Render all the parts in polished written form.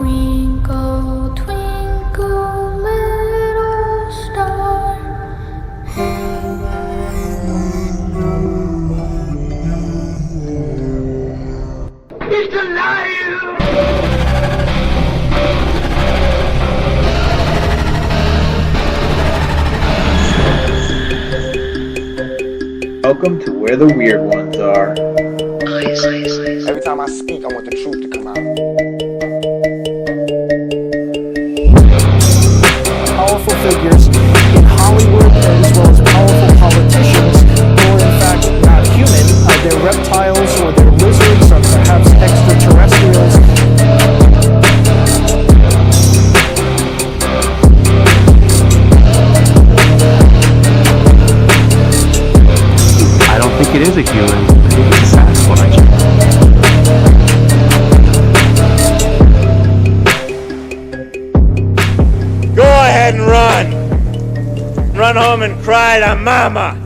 Twinkle, twinkle, little star. He's alive! Welcome to Where the Weird Ones Are. Every time I speak, I want the truth to come out. Powerful figures in Hollywood as well as powerful politicians who are in fact not human. They're reptiles or they're lizards or perhaps extraterrestrials. I don't think it is a human. I think it's a Sasquatch. Go ahead and run. Run home and cry to mama.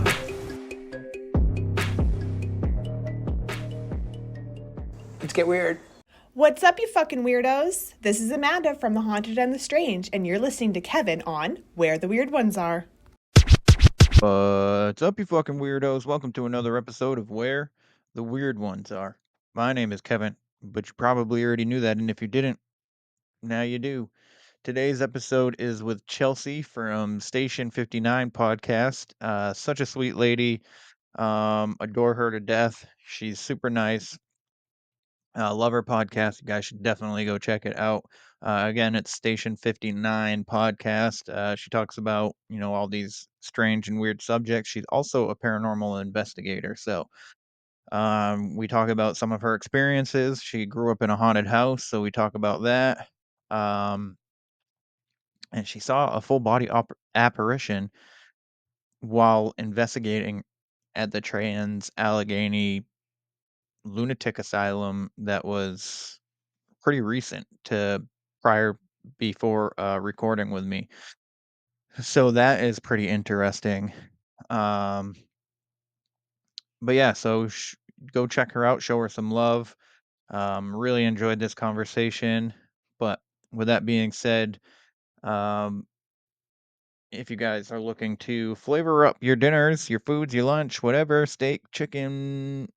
Let's get weird. What's up, you fucking weirdos? This is Amanda from The Haunted and the Strange, and you're listening to Kevin on Where the Weird Ones Are. What's up, you fucking weirdos? Welcome to another episode of Where the Weird Ones Are. My name is Kevin, but you probably already knew that, and if you didn't, now you do. Today's episode is with Chelsea from Station59 Podcast. Such a sweet lady. Adore her to death. She's super nice. Love her podcast. You guys should definitely go check it out. Again, it's Station 59 Podcast. She talks about, all these strange and weird subjects. She's also a paranormal investigator. So we talk about some of her experiences. She grew up in a haunted house, so we talk about that. And she saw a full body apparition while investigating at the Trans Allegheny Lunatic Asylum that was pretty recent to before recording with me. So that is pretty interesting. But yeah, so go check her out, show her some love. Really enjoyed this conversation. But with that being said, if you guys are looking to flavor up your dinners, your foods, your lunch, whatever, steak, chicken,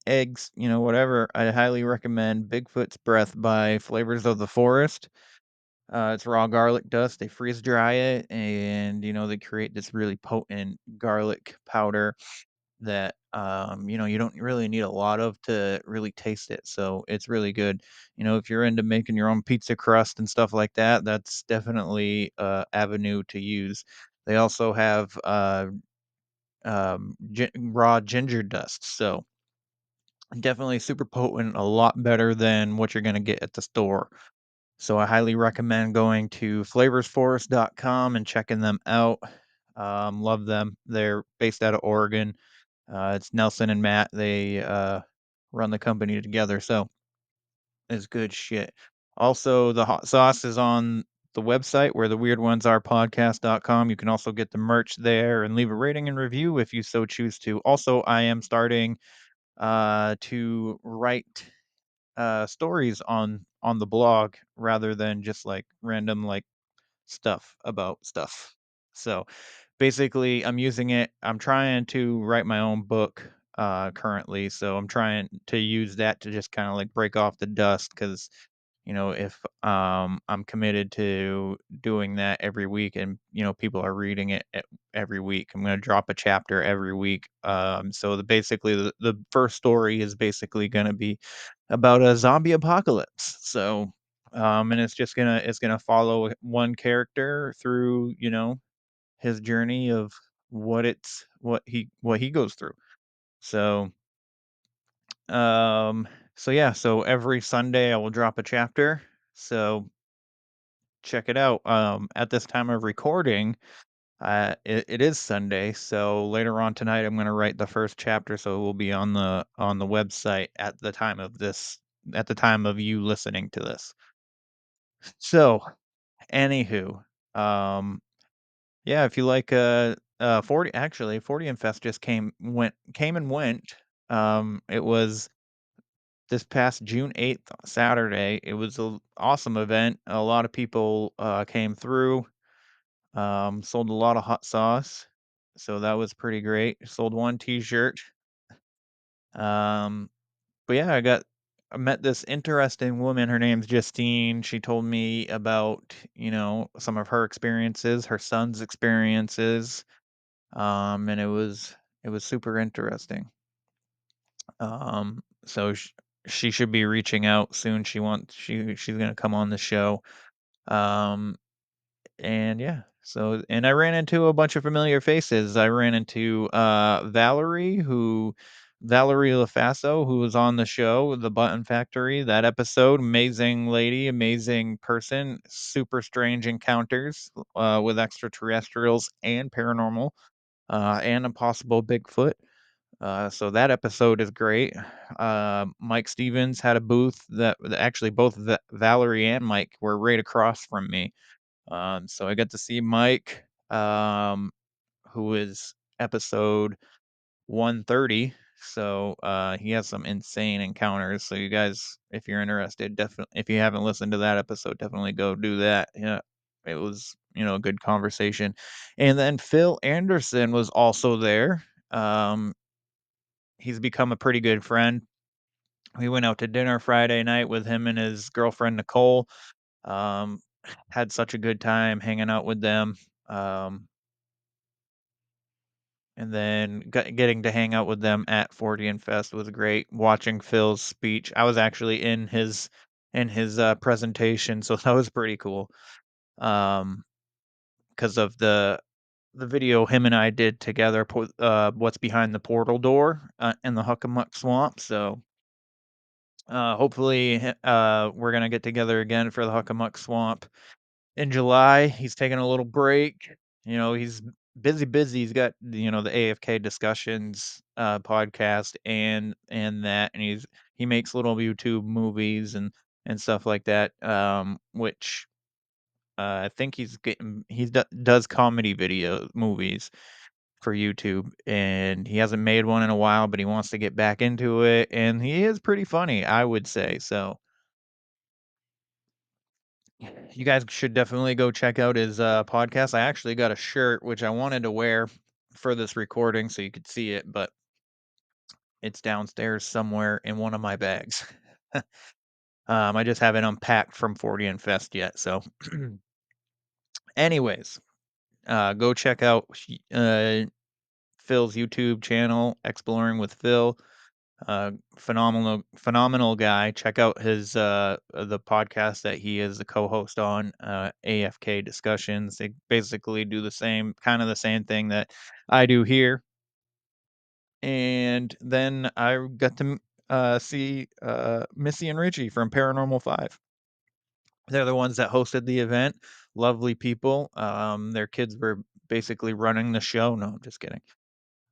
eggs, whatever, I highly recommend Bigfoot's Breath by Flavors of the Forest. It's raw garlic dust. They freeze dry it, and they create this really potent garlic powder that you don't really need a lot of to really taste it. So it's really good. If you're into making your own pizza crust and stuff like that, that's definitely a avenue to use. They also have raw ginger dust. So definitely super potent, a lot better than what you're gonna get at the store. So I highly recommend going to flavorsforest.com and checking them out. Love them. They're based out of Oregon. It's Nelson and Matt. They run the company together, so it's good shit. Also, the hot sauce is on the website where the weird ones are podcast.com. You can also get the merch there and leave a rating and review if you so choose to. Also, I am starting to write stories on the blog rather than just like random like stuff about stuff. So basically I'm trying to write my own book currently, so I'm trying to use that to just kind of like break off the dust because if I'm committed to doing that every week and people are reading it every week, I'm going to drop a chapter every week. So basically the first story is basically going to be about a zombie apocalypse. So and it's gonna follow one character through his journey of what he goes through. So um so yeah, so every Sunday I will drop a chapter. So check it out. At this time of recording, it is Sunday, so later on tonight I'm going to write the first chapter, so it will be on the website at the time of you listening to this. So anywho, um yeah, if you like 40 and Fest just came and went. It was this past June 8th, Saturday. It was an awesome event. A lot of people came through. Sold a lot of hot sauce, so that was pretty great. Sold one T-shirt. Um, but yeah, I met this interesting woman. Her name's Justine. She told me about, some of her experiences, her son's experiences, and it was super interesting. So she should be reaching out soon. She's gonna come on the show. Um, and yeah, and I ran into a bunch of familiar faces. I ran into Valerie LaFaso, who was on the show, The Button Factory. That episode, amazing lady, amazing person, super strange encounters with extraterrestrials and paranormal, and a possible Bigfoot. So that episode is great. Mike Stevens had a booth actually both Valerie and Mike were right across from me. So I got to see Mike, who is episode 130. So he has some insane encounters. So you guys, if you're interested, definitely, if you haven't listened to that episode, definitely go do that. Yeah, it was a good conversation. And then Phil Anderson was also there. Um, he's become a pretty good friend. We went out to dinner Friday night with him and his girlfriend Nicole. Um, had such a good time hanging out with them. Um, and then getting to hang out with them at 40 Fest was great. Watching Phil's speech, I was actually in his presentation, so that was pretty cool. Because of the video him and I did together, what's behind the portal door in the Huckamuck Swamp. So hopefully we're gonna get together again for the Huckamuck Swamp in July. He's taking a little break. He's busy. He's got, the AFK discussions podcast and he makes little YouTube movies and stuff like that. Which I think does comedy video movies for YouTube, and he hasn't made one in a while, but he wants to get back into it, and he is pretty funny, I would say. So you guys should definitely go check out his podcast. I actually got a shirt which I wanted to wear for this recording so you could see it, but it's downstairs somewhere in one of my bags. I just haven't unpacked from 40 and Fest yet. So, anyways, go check out Phil's YouTube channel, Exploring with Phil. Phenomenal guy. Check out his the podcast that he is the co-host on, AFK Discussions. They basically do the same thing that I do here. And then I got to see Missy and Richie from Paranormal 5. They're the ones that hosted the event. Lovely people. Their kids were basically running the show. No, I'm just kidding.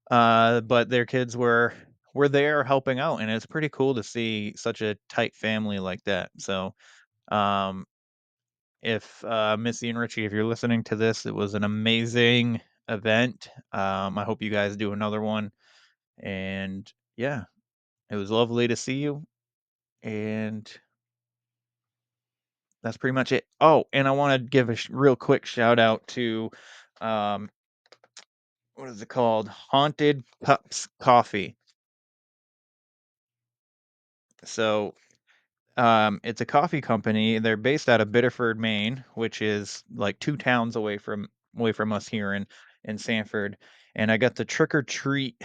But their kids were there helping out, and it's pretty cool to see such a tight family like that. So, um, if Missy and Richie, if you're listening to this, it was an amazing event. I hope you guys do another one. And yeah, it was lovely to see you. And that's pretty much it. Oh, and I want to give a real quick shout out to, um, what is it called? Haunted Cups Coffee. So it's a coffee company. They're based out of Biddeford, Maine, which is like 2 towns away from us here in Sanford. And I got the Trick or Treat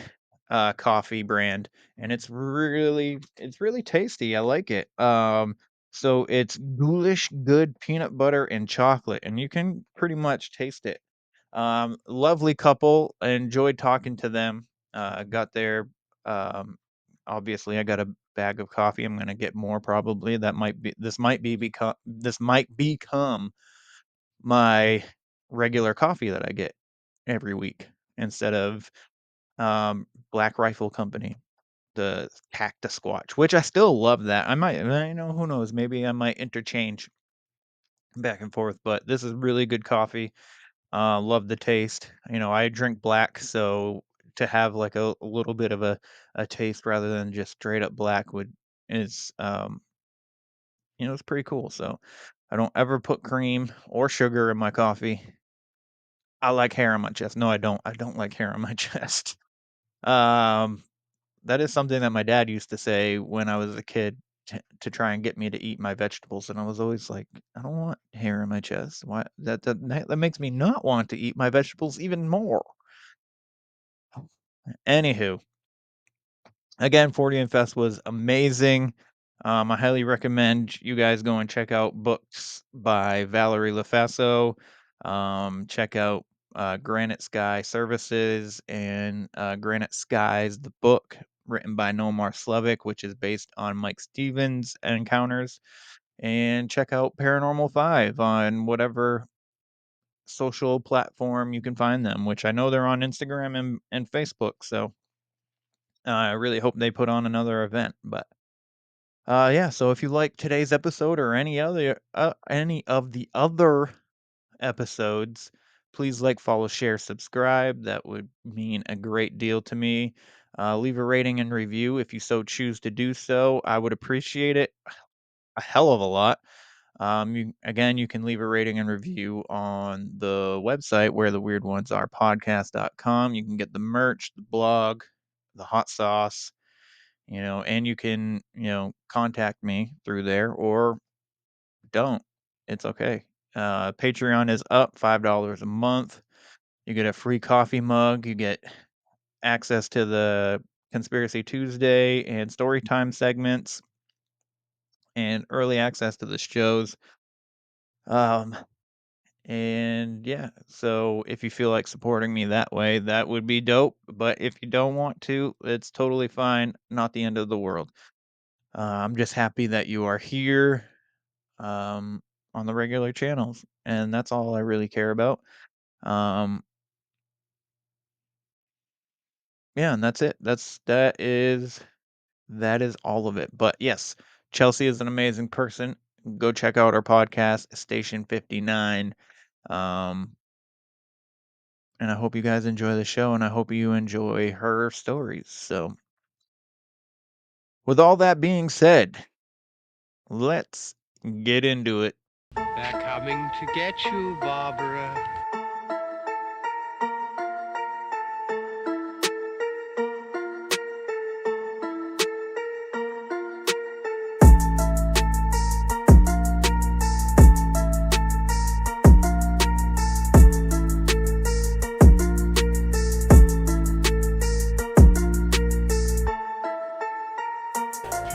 coffee brand, and it's really tasty. I like it. So it's ghoulish good peanut butter and chocolate, and you can pretty much taste it. Lovely couple. I enjoyed talking to them. Got their obviously I got a bag of coffee. I'm gonna get more probably. This might become my regular coffee that I get every week instead of Black Rifle Company, the Cactus Squatch, which I still love that. Who knows, maybe I might interchange back and forth, but this is really good coffee. Love the taste. I drink black, so to have like a little bit of a taste rather than just straight up black is, it's pretty cool. So I don't ever put cream or sugar in my coffee. I like hair on my chest. No, I don't. I don't like hair on my chest. Um, that is something that my dad used to say when I was a kid to try and get me to eat my vegetables, and I was always like, I don't want hair in my chest. Why? That makes me not want to eat my vegetables even more. Anywho, again, 40 and Fest was amazing. I highly recommend you guys go and check out books by Valerie LaFaso. Check out Granite Sky Services and Granite Skies, the book written by Nomar Slevik, which is based on Mike Stevens' encounters. And check out Paranormal 5 on whatever social platform you can find them, which I know they're on Instagram and Facebook. So I really hope they put on another event. But yeah, so if you like today's episode or any of the other episodes, please like, follow, share, subscribe. That would mean a great deal to me. Leave a rating and review if you so choose to do so. I would appreciate it a hell of a lot. You can leave a rating and review on the website where the weird ones are podcast.com. You can get the merch, the blog, the hot sauce, and you can, contact me through there or don't. It's okay. Patreon is up $5 a month. You get a free coffee mug. You get access to the Conspiracy Tuesday and Storytime segments and early access to the shows. And yeah, so if you feel like supporting me that way, that would be dope. But if you don't want to, it's totally fine. Not the end of the world. I'm just happy that you are here on the regular channels, and that's all I really care about. Yeah, and that's it. That is all of it. But yes, Chelsea is an amazing person. Go check out our podcast, Station 59. And I hope you guys enjoy the show, and I hope you enjoy her stories. So, with all that being said, let's get into it. They're coming to get you, Barbara.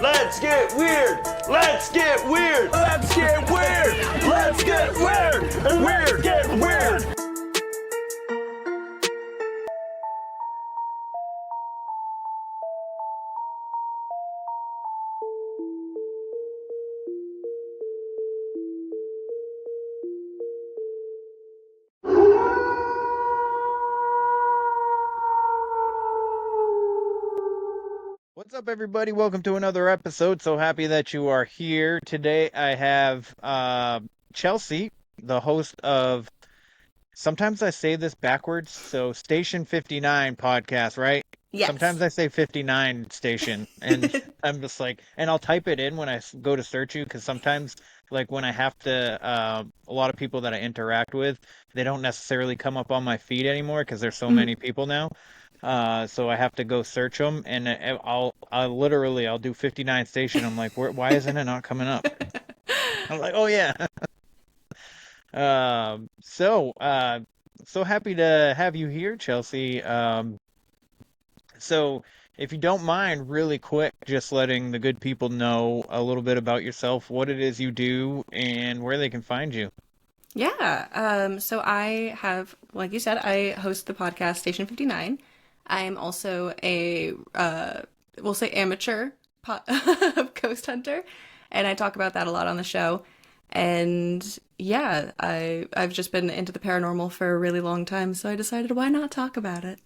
Let's get weird. Let's get weird. Let's get weird. Let's get weird. Weird. Get weird. What's up, everybody? Welcome to another episode. So happy that you are here. Today I have Chelsea, the host of, sometimes I say this backwards, so Station59 Podcast, right? Yes. Sometimes I say 59 Station, and I'm just like, and I'll type it in when I go to search you, because sometimes, like, when I have to, a lot of people that I interact with, they don't necessarily come up on my feed anymore, because there's so many people now. So I have to go search them, and I'll do 59 Station. I'm like, why isn't it not coming up? I'm like, oh yeah. So happy to have you here, Chelsea. So if you don't mind, really quick, just letting the good people know a little bit about yourself, what it is you do, and where they can find you. Yeah. So I have, like you said, I host the podcast Station 59. I am also a, we'll say amateur ghost hunter, and I talk about that a lot on the show. And yeah, I've just been into the paranormal for a really long time, so I decided why not talk about it.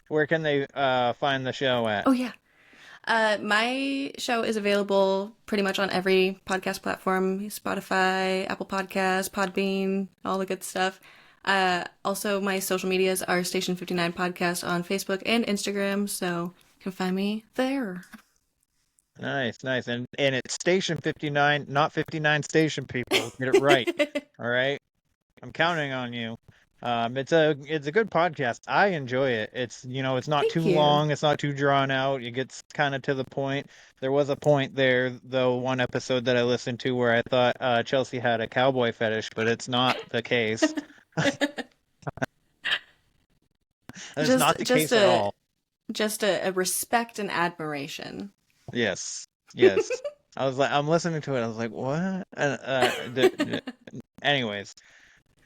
Where can they find the show at? Oh yeah. My show is available pretty much on every podcast platform, Spotify, Apple Podcasts, Podbean, all the good stuff. Also, my social medias are Station59 Podcast on Facebook and Instagram, so you can find me there. Nice. And it's Station 59, not 59 Station, people. Get it right. All right. I'm counting on you. It's a good podcast. I enjoy it. It's it's not Thank too you. long. It's not too drawn out. It gets kind of to the point. There was a point there, though, one episode that I listened to where I thought Chelsea had a cowboy fetish, but it's not the case. That's not the case at all. Just a respect and admiration. Yes. I was like, I'm listening to it. I was like, what? Anyways,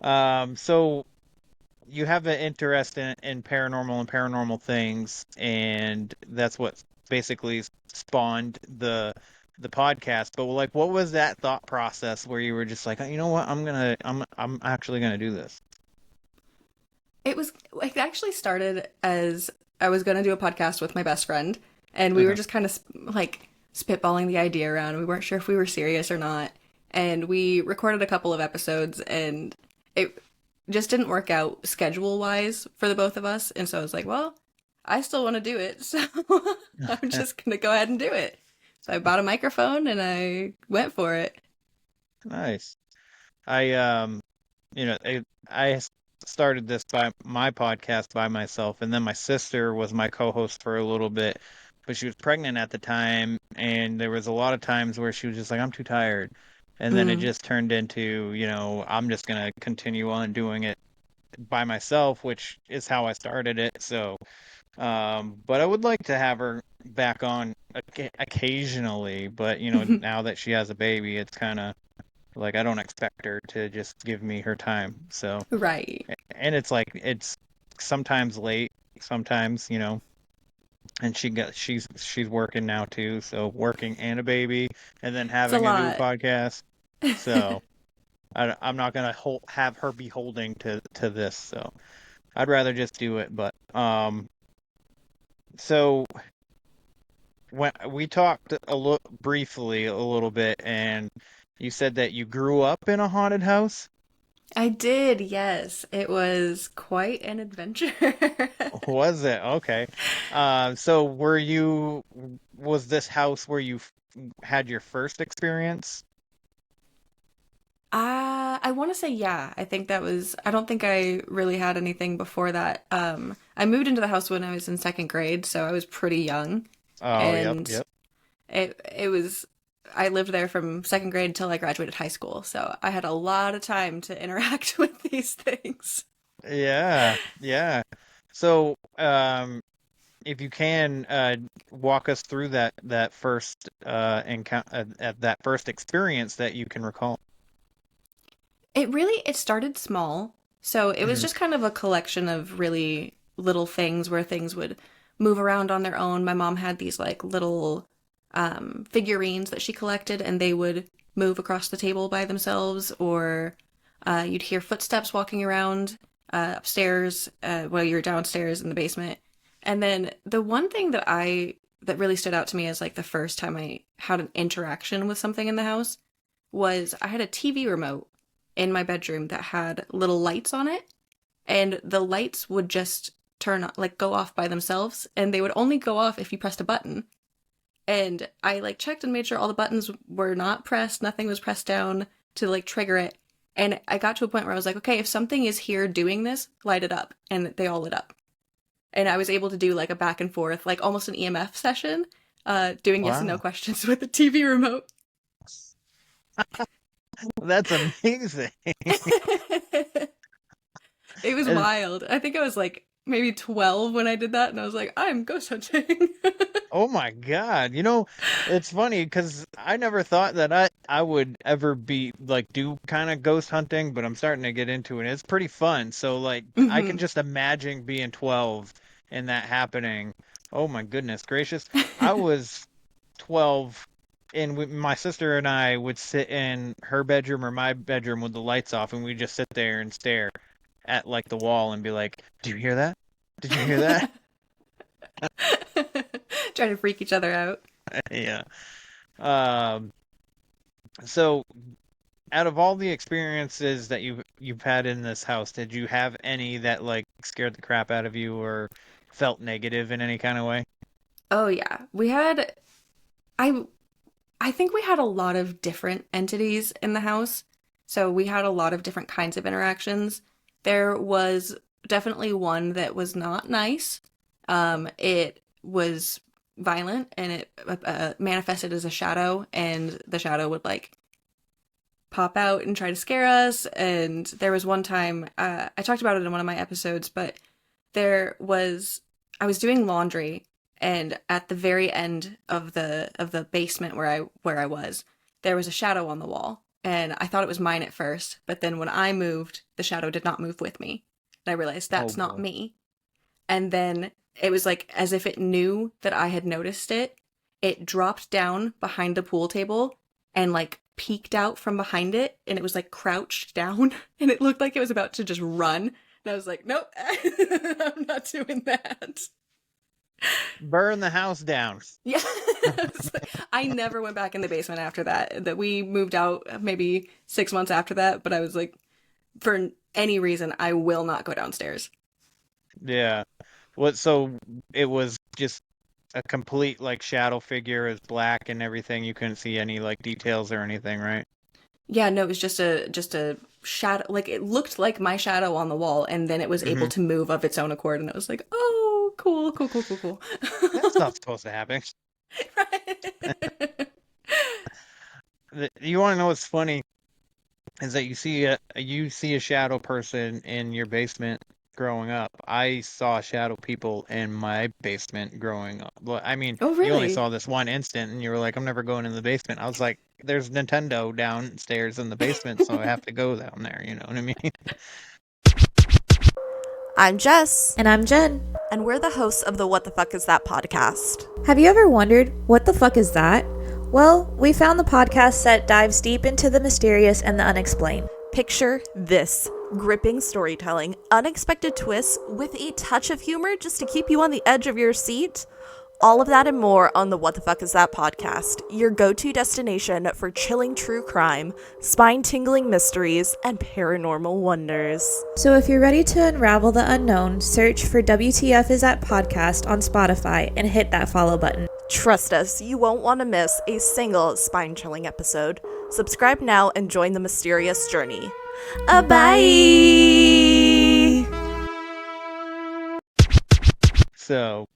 so you have an interest in paranormal and paranormal things, and that's what basically spawned the podcast. But like, what was that thought process where you were just like, you know what, I'm actually gonna do this? It actually started as I was going to do a podcast with my best friend, and we were just kind of like spitballing the idea around. We weren't sure if we were serious or not, and we recorded a couple of episodes, and it just didn't work out schedule-wise for the both of us. And so I was like, well, I still want to do it, so I'm just going to go ahead and do it. So I bought a microphone and I went for it. Nice. I started this by my podcast by myself, and then my sister was my co-host for a little bit, but she was pregnant at the time, and there was a lot of times where she was just like, I'm too tired. And then it just turned into, I'm just going to continue on doing it by myself, which is how I started it. So, but I would like to have her back on occasionally, but, now that she has a baby, it's kind of like I don't expect her to just give me her time. So, right. And it's like, it's sometimes late, sometimes, and she's working now too, so working and a baby, and then having a new podcast. So I'm not gonna have her be holding to this. So I'd rather just do it. But so when we talked briefly a little bit, and you said that you grew up in a haunted house. I did, yes. It was quite an adventure. Was it? Okay. So was this house where you had your first experience? I want to say yeah. I think I don't think I really had anything before that. I moved into the house when I was in second grade, so I was pretty young. Oh, and yep. It was, I lived there from second grade until I graduated high school, so I had a lot of time to interact with these things. Yeah. So, if you can walk us through that first encounter, that first experience that you can recall. It started small, so it was just kind of a collection of really little things where things would move around on their own. My mom had these like little figurines that she collected, and they would move across the table by themselves, or you'd hear footsteps walking around upstairs while you're downstairs in the basement. And then the one thing that really stood out to me as like the first time I had an interaction with something in the house was I had a TV remote in my bedroom that had little lights on it, and the lights would just go off by themselves, and they would only go off if you pressed a button. And I like checked and made sure all the buttons were not pressed, nothing was pressed down to like trigger it. And I got to a point where I was like, okay, if something is here doing this, light it up. And they all lit up. And I was able to do like a back and forth, like almost an EMF session, doing yes and no questions with the TV remote. That's amazing. It was wild. I think I was like maybe 12 when I did that, and I was like, I'm ghost hunting. Oh my God. It's funny because I never thought that I would ever be like do kind of ghost hunting, but I'm starting to get into it. It's pretty fun. So like I can just imagine being 12 and that happening. Oh my goodness gracious. I was 12 and my sister and I would sit in her bedroom or my bedroom with the lights off, and we'd just sit there and stare at like the wall and be like, "Do you hear that? Did you hear that?" Trying to freak each other out. Yeah. So out of all the experiences that you've had in this house, did you have any that like scared the crap out of you or felt negative in any kind of way? Oh yeah. I think we had a lot of different entities in the house. So we had a lot of different kinds of interactions. There was definitely one that was not nice. It was violent and it manifested as a shadow, and the shadow would like pop out and try to scare us. And there was one time, I talked about it in one of my episodes, but I was doing laundry, and at the very end of the basement where I was, there was a shadow on the wall. And I thought it was mine at first, but then when I moved, the shadow did not move with me. And I realized that's not me. And then it was like as if it knew that I had noticed it. It dropped down behind the pool table and like peeked out from behind it, and it was like crouched down, and it looked like it was about to just run. And I was like, nope, I'm not doing that. Burn the house down. Yeah. I never went back in the basement after that. That we moved out maybe 6 months after that, but I was like, for any reason, I will not go downstairs. Yeah. So it was just a complete like shadow figure, is black and everything. You couldn't see any like details or anything, right? Yeah, no, it was just a shadow. Like it looked like my shadow on the wall, and then it was able to move of its own accord, and it was like, oh, cool. That's not supposed to happen. Right. You want to know what's funny? Is that you see a shadow person in your basement growing up. I saw shadow people in my basement growing up. Well, I mean, Oh, really? you only saw this one instant, and you were like, I'm never going in the basement. I was like, there's Nintendo downstairs in the basement, so I have to go down there, you know what I mean? I'm Jess. And I'm Jen. And we're the hosts of the What the Fuck Is That podcast. Have you ever wondered, what the fuck is that? Well, we found the podcast that dives deep into the mysterious and the unexplained. Picture this: gripping storytelling, unexpected twists with a touch of humor just to keep you on the edge of your seat. All of that and more on the What the Fuck Is That podcast, your go-to destination for chilling true crime, spine-tingling mysteries, and paranormal wonders. So if you're ready to unravel the unknown, search for WTF Is That podcast on Spotify and hit that follow button. Trust us, you won't want to miss a single spine-chilling episode. Subscribe now and join the mysterious journey. Bye! So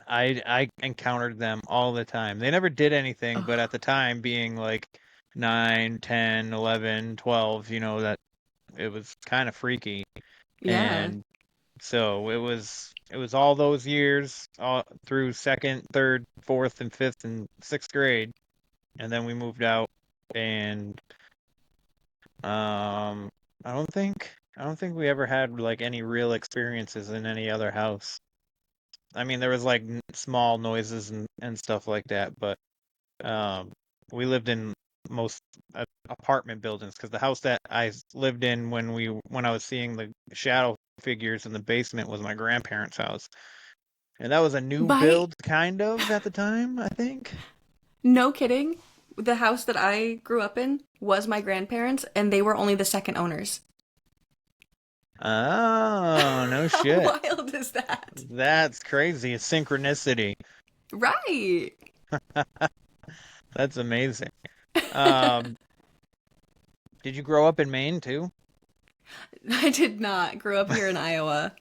I encountered them all the time. They never did anything, but at the time, being like 9, 10, 11, 12, you know, that it was kind of freaky. Yeah. And so it was all those years, all through 2nd, 3rd, 4th, and 5th, and 6th grade. And then we moved out, and I don't think we ever had like any real experiences in any other house. I mean, there was like small noises and stuff like that, but we lived in most apartment buildings, because the house that I lived in when I was seeing the shadow figures in the basement was my grandparents' house, and that was a new build kind of at the time, I think. No kidding. The house that I grew up in was my grandparents', and they were only the second owners. Oh, no shit. How wild is that? That's crazy. It's synchronicity. Right. That's amazing. Did you grow up in Maine too? I did not. Grew up here in Iowa.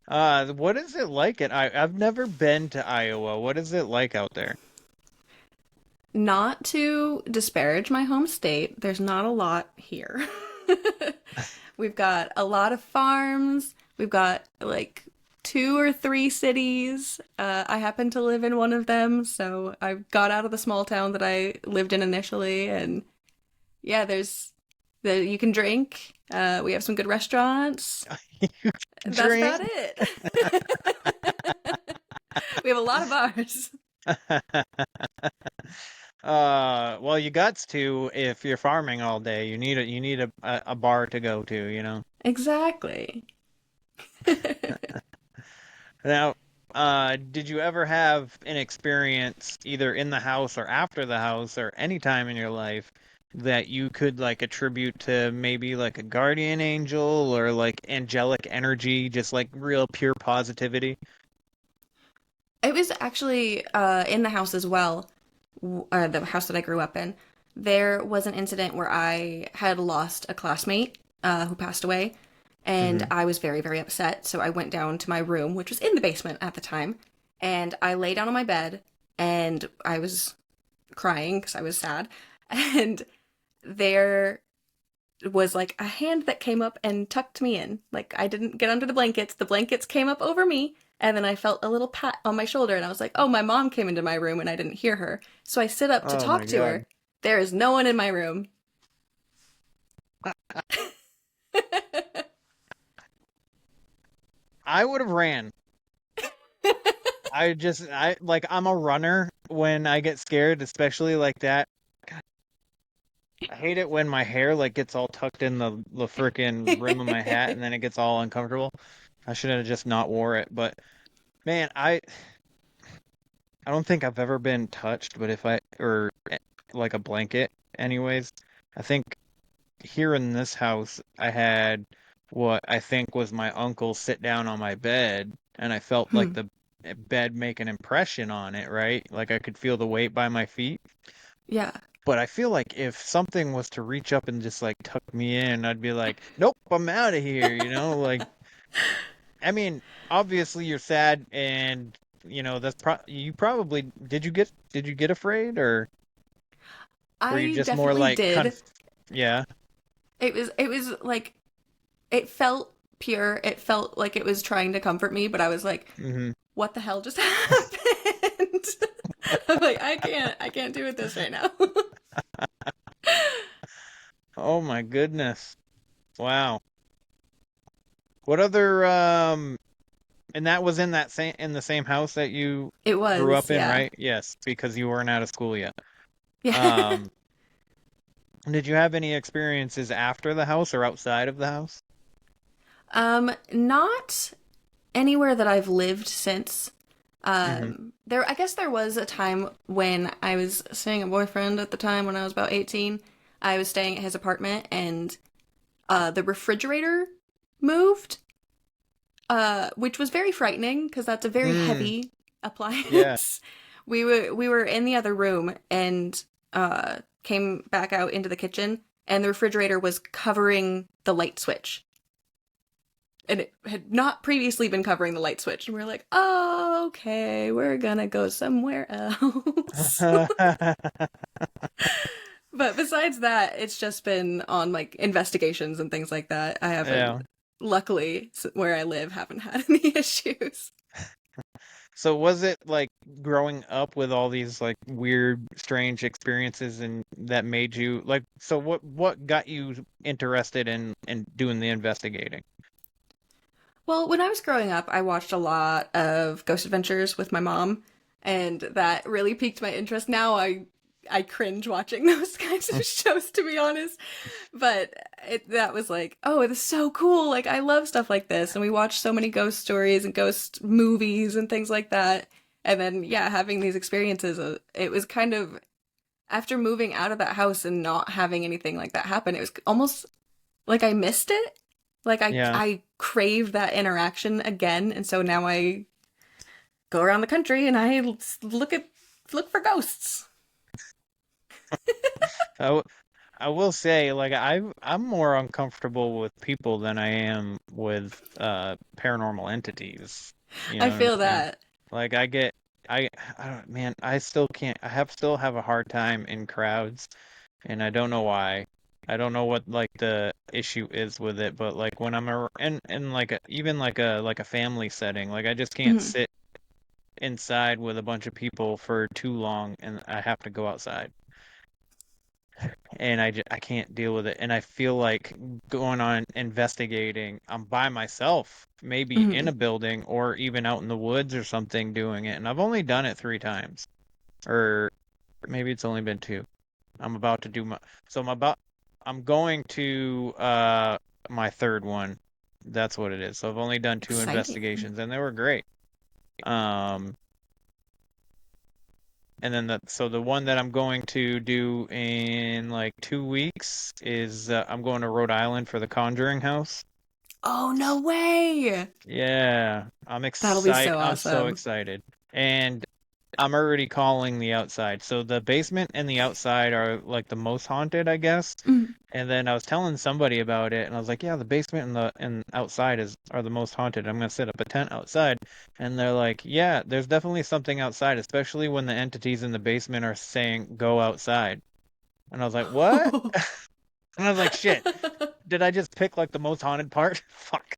What is it like I've never been to Iowa. What is it like out there? Not to disparage my home state, there's not a lot here. We've got a lot of farms. We've got like 2 or 3 cities. I happen to live in one of them, so I got out of the small town that I lived in initially, and yeah, you can drink. We have some good restaurants. That's about it. We have a lot of bars. Well, you got to, if you're farming all day, you need a bar to go to, you know? Exactly. Now, did you ever have an experience either in the house or after the house or any time in your life that you could like attribute to maybe like a guardian angel or like angelic energy, just like real pure positivity? It was actually in the house as well, the house that I grew up in. There was an incident where I had lost a classmate who passed away, and I was very, very upset. So I went down to my room, which was in the basement at the time, and I lay down on my bed, and I was crying because I was sad. And there was like a hand that came up and tucked me in. Like, I didn't get under the blankets came up over me, and then I felt a little pat on my shoulder, and I was like, oh, my mom came into my room and I didn't hear her. So I sit up to talk to her. There is no one in my room. I would have ran. I'm a runner when I get scared, especially like that. God, I hate it when my hair like gets all tucked in the freaking rim of my hat and then it gets all uncomfortable. I should have just not wore it, but man, I don't think I've ever been touched, but or like a blanket anyways. I think here in this house I had what I think was my uncle sit down on my bed, and I felt like the bed make an impression on it, right? Like I could feel the weight by my feet. Yeah. But I feel like if something was to reach up and just like tuck me in, I'd be like, nope, I'm out of here, like, I mean, obviously you're sad, and that's you probably did you get afraid, or were you just more like did. Yeah. It was like, it felt pure. It felt like it was trying to comfort me, but I was like, what the hell just happened? I'm like, I can't do with this right now. Oh my goodness. Wow. What other and that was in the same house that you grew up in, right? Yes, because you weren't out of school yet. Yeah. Did you have any experiences after the house or outside of the house? Not anywhere that I've lived since. I guess there was a time when I was seeing a boyfriend at the time when I was about 18. I was staying at his apartment, and the refrigerator moved, which was very frightening because that's a very heavy appliance. Yeah. We were in the other room and came back out into the kitchen, and the refrigerator was covering the light switch. And it had not previously been covering the light switch. And we were like, oh, okay, we're gonna go somewhere else. But besides that, it's just been on like investigations and things like that. I haven't, luckily, where I live, haven't had any issues. So was it like growing up with all these like weird, strange experiences and that made you like, so what got you interested in doing the investigating? Well, when I was growing up, I watched a lot of Ghost Adventures with my mom, and that really piqued my interest. Now I cringe watching those kinds of shows, to be honest. But that was like, oh, it's so cool. Like, I love stuff like this. And we watched so many ghost stories and ghost movies and things like that. And then, yeah, having these experiences, it was kind of, after moving out of that house and not having anything like that happen, it was almost like I missed it. Like, I craved that interaction again. And so now I go around the country and I look for ghosts. I will say, like, I'm more uncomfortable with people than I am with paranormal entities. I feel that. Like, I don't, man, I still have a hard time in crowds, and I don't know why. I don't know what like the issue is with it, but like when I'm in like even like a family setting, like I just can't sit inside with a bunch of people for too long, and I have to go outside. And I can't deal with it. And I feel like going on investigating, I'm by myself, maybe in a building or even out in the woods or something doing it. And I've only done it 3 times, or maybe it's only been 2. I'm about to do I'm going to my 3rd one. That's what it is. So I've only done 2 investigations, and they were great. And then the one that I'm going to do in like 2 weeks is I'm going to Rhode Island for the Conjuring House. Oh, no way! Yeah, I'm excited. That'll be so awesome. I'm so excited. and I'm already calling the outside. So the basement and the outside are like the most haunted, I guess. Mm. And then I was telling somebody about it, and I was like, "Yeah, the basement and outside are the most haunted. I'm gonna set up a tent outside." And they're like, "Yeah, there's definitely something outside, especially when the entities in the basement are saying go outside." And I was like, "What?" And I was like, "Shit, did I just pick like the most haunted part? Fuck."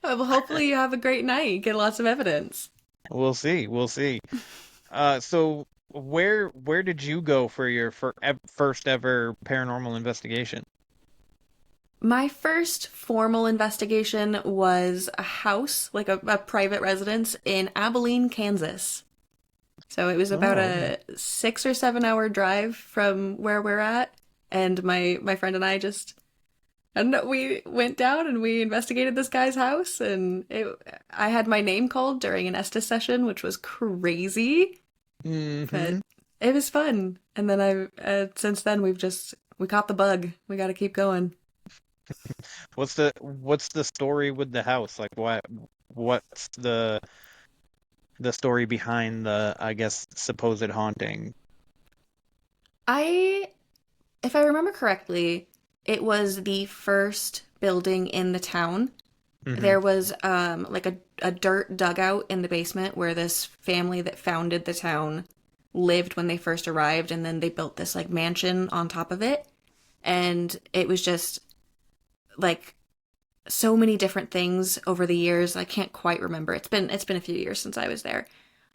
Well, hopefully you have a great night. Get lots of evidence. We'll see. We'll see. So where did you go for your first ever paranormal investigation? My first formal investigation was a house, like a private residence in Abilene, Kansas. So it was about a 6 or 7 hour drive from where we're at. And my friend and I just, I don't know, we went down and we investigated this guy's house. And I had my name called during an Estes session, which was crazy. But it was fun. And then since then we caught the bug. We got to keep going. What's the story with the house? Like what's the story behind the, I guess, supposed haunting? If I remember correctly, it was the first building in the town. There was like a dirt dugout in the basement where this family that founded the town lived when they first arrived, and then they built this like mansion on top of it. And it was just like so many different things over the years. I can't quite remember. It's been a few years since I was there.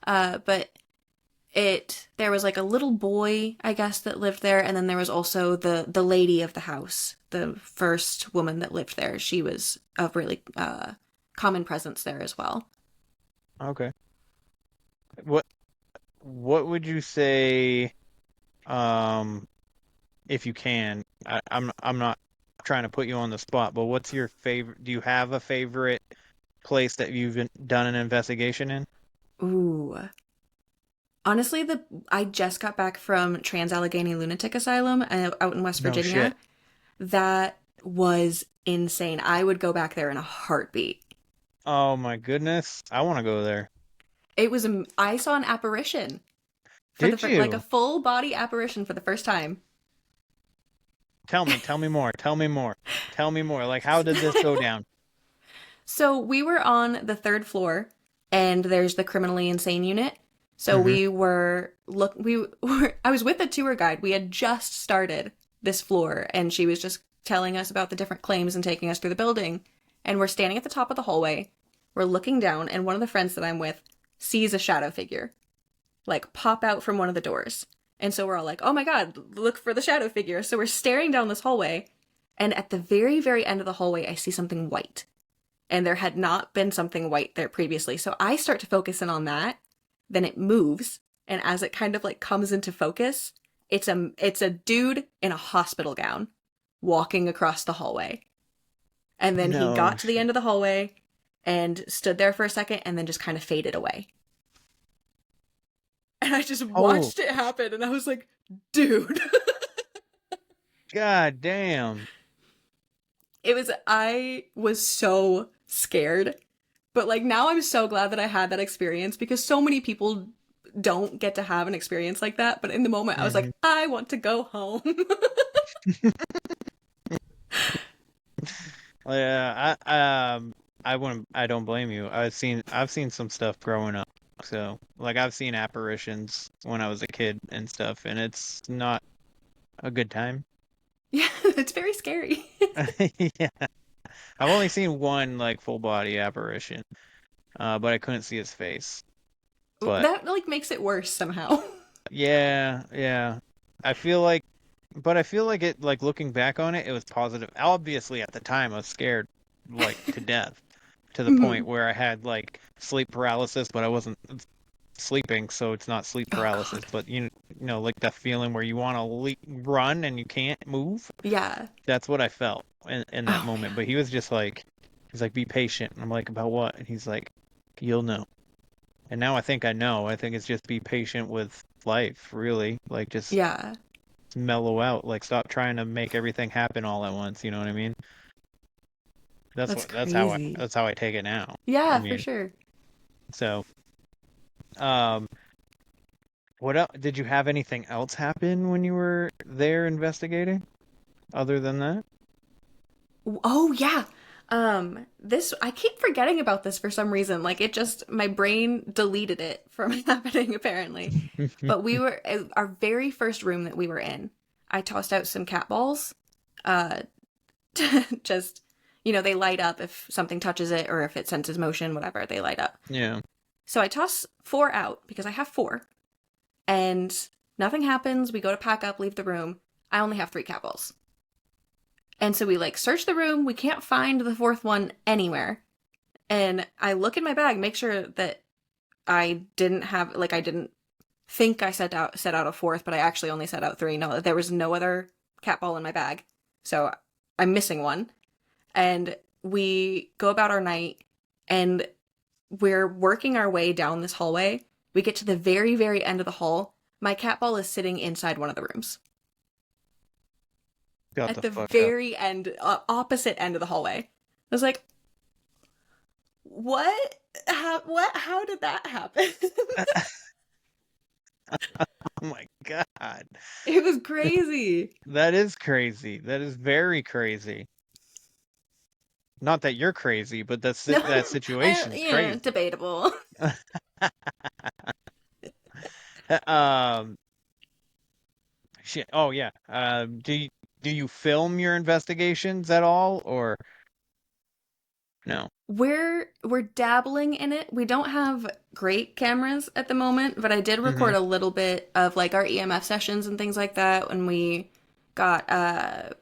But there was like a little boy, I guess, that lived there, and then there was also the lady of the house, the first woman that lived there. She was a really common presence there as well. Okay. What would you say, if you can? I'm not trying to put you on the spot, but what's your favorite? Do you have a favorite place that you've done an investigation in? Ooh. Honestly, I just got back from Trans-Allegheny Lunatic Asylum out in West Virginia. No shit. That was insane. I would go back there in a heartbeat. Oh my goodness. I want to go there. I saw an apparition. Did you? Like a full body apparition for the first time. Tell me more. Like, how did this go down? So we were on the 3rd floor, and there's the criminally insane unit. So I was with a tour guide. We had just started this floor, and she was just telling us about the different claims and taking us through the building. And we're standing at the top of the hallway. We're looking down, and one of the friends that I'm with sees a shadow figure, like, pop out from one of the doors. And so we're all like, oh my God, look for the shadow figure. So we're staring down this hallway, and at the very, very end of the hallway, I see something white. And there had not been something white there previously. So I start to focus in on that. Then it moves, and as it kind of like comes into focus, it's a dude in a hospital gown walking across the hallway. And then he got to the end of the hallway and stood there for a second and then just kind of faded away. And I just watched it happen, and I was like, dude. God damn. I was so scared. But like now I'm so glad that I had that experience, because so many people don't get to have an experience like that. But in the moment I was like, I want to go home. Yeah, I don't blame you. I've seen some stuff growing up. So, like, I've seen apparitions when I was a kid and stuff, and it's not a good time. Yeah, it's very scary. Yeah. I've only seen one, like, full body apparition, but I couldn't see his face. But that, like, makes it worse somehow. Yeah. I feel like it, like, looking back on it, it was positive. Obviously, at the time, I was scared, like, to death, to the point where I had, like, sleep paralysis, but I wasn't sleeping, so it's not sleep paralysis, but you know, like that feeling where you want to run and you can't move. Yeah, that's what I felt in that moment. But he was just like, he's like, be patient. And I'm like, about what? And he's like, you'll know. And now I think I know. I think it's just be patient with life, really. Like, just mellow out. Like, stop trying to make everything happen all at once. You know what I mean? That's how I take it now. Yeah, I mean, for sure. So What else? Did you have anything else happen when you were there investigating other than that? Oh yeah. This I keep forgetting about this for some reason. Like it just my brain deleted it from happening apparently. But we were our very first room that we were in. I tossed out some cat balls. Uh just they light up if something touches it or if it senses motion, whatever, they light up. Yeah. So I toss 4 out because I have 4. And nothing happens. We go to pack up, leave the room. I only have 3 cat balls. And so we search the room. We can't find the 4th one anywhere. And I look in my bag, make sure that I didn't have, I didn't think I set out a 4th, but I actually only set out 3. No, there was no other cat ball in my bag. So I'm missing one. And we go about our night and we're working our way down this hallway. We get to the very, very end of the hall. My cat ball is sitting inside one of the rooms. At the very end, opposite end of the hallway. I was like, what? How did that happen? Oh my God. It was crazy. That is crazy. That is very crazy. Not that you're crazy, but that situation is crazy. Debatable. Shit. Oh yeah. Do you film your investigations at all, or no? We're dabbling in it. We don't have great cameras at the moment, but I did record a little bit of our EMF sessions and things like that when we got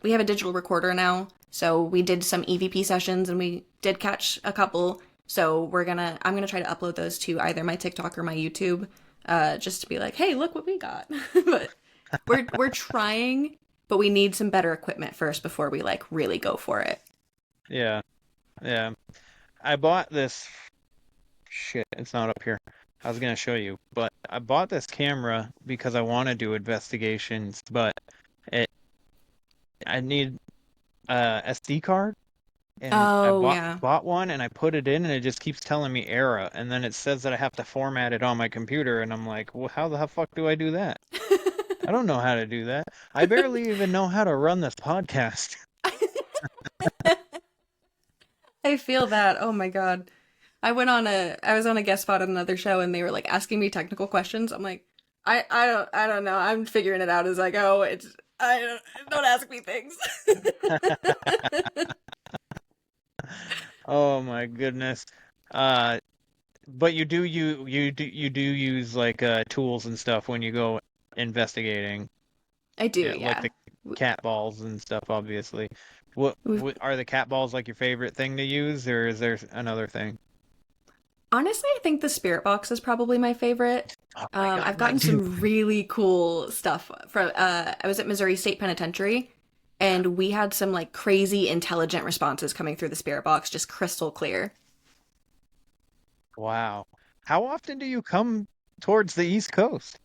we have a digital recorder now. So we did some EVP sessions and we did catch a couple. So I'm gonna try to upload those to either my TikTok or my YouTube, just to be like, hey, look what we got. But we're trying, but we need some better equipment first before we really go for it. Yeah. I bought this shit. It's not up here. I was gonna show you, but I bought this camera because I want to do investigations, but I need SD card, and I bought one and I put it in and it just keeps telling me error, and then it says that I have to format it on my computer, and I'm like, well, how the fuck do I do that? I don't know how to do that. I barely even know how to run this podcast. I feel that. Oh my God. I was on a guest spot on another show and they were asking me technical questions. I'm like, I don't know. I'm figuring it out as I go. Don't ask me things. Oh my goodness. But you do use tools and stuff when you go investigating. I do, yeah. Like the cat balls and stuff, obviously. What are the cat balls your favorite thing to use, or is there another thing? Honestly, I think the spirit box is probably my favorite. Oh my God, I've gotten some really cool stuff from. I was at Missouri State Penitentiary, and we had some crazy intelligent responses coming through the spirit box, just crystal clear. Wow. How often do you come towards the East Coast?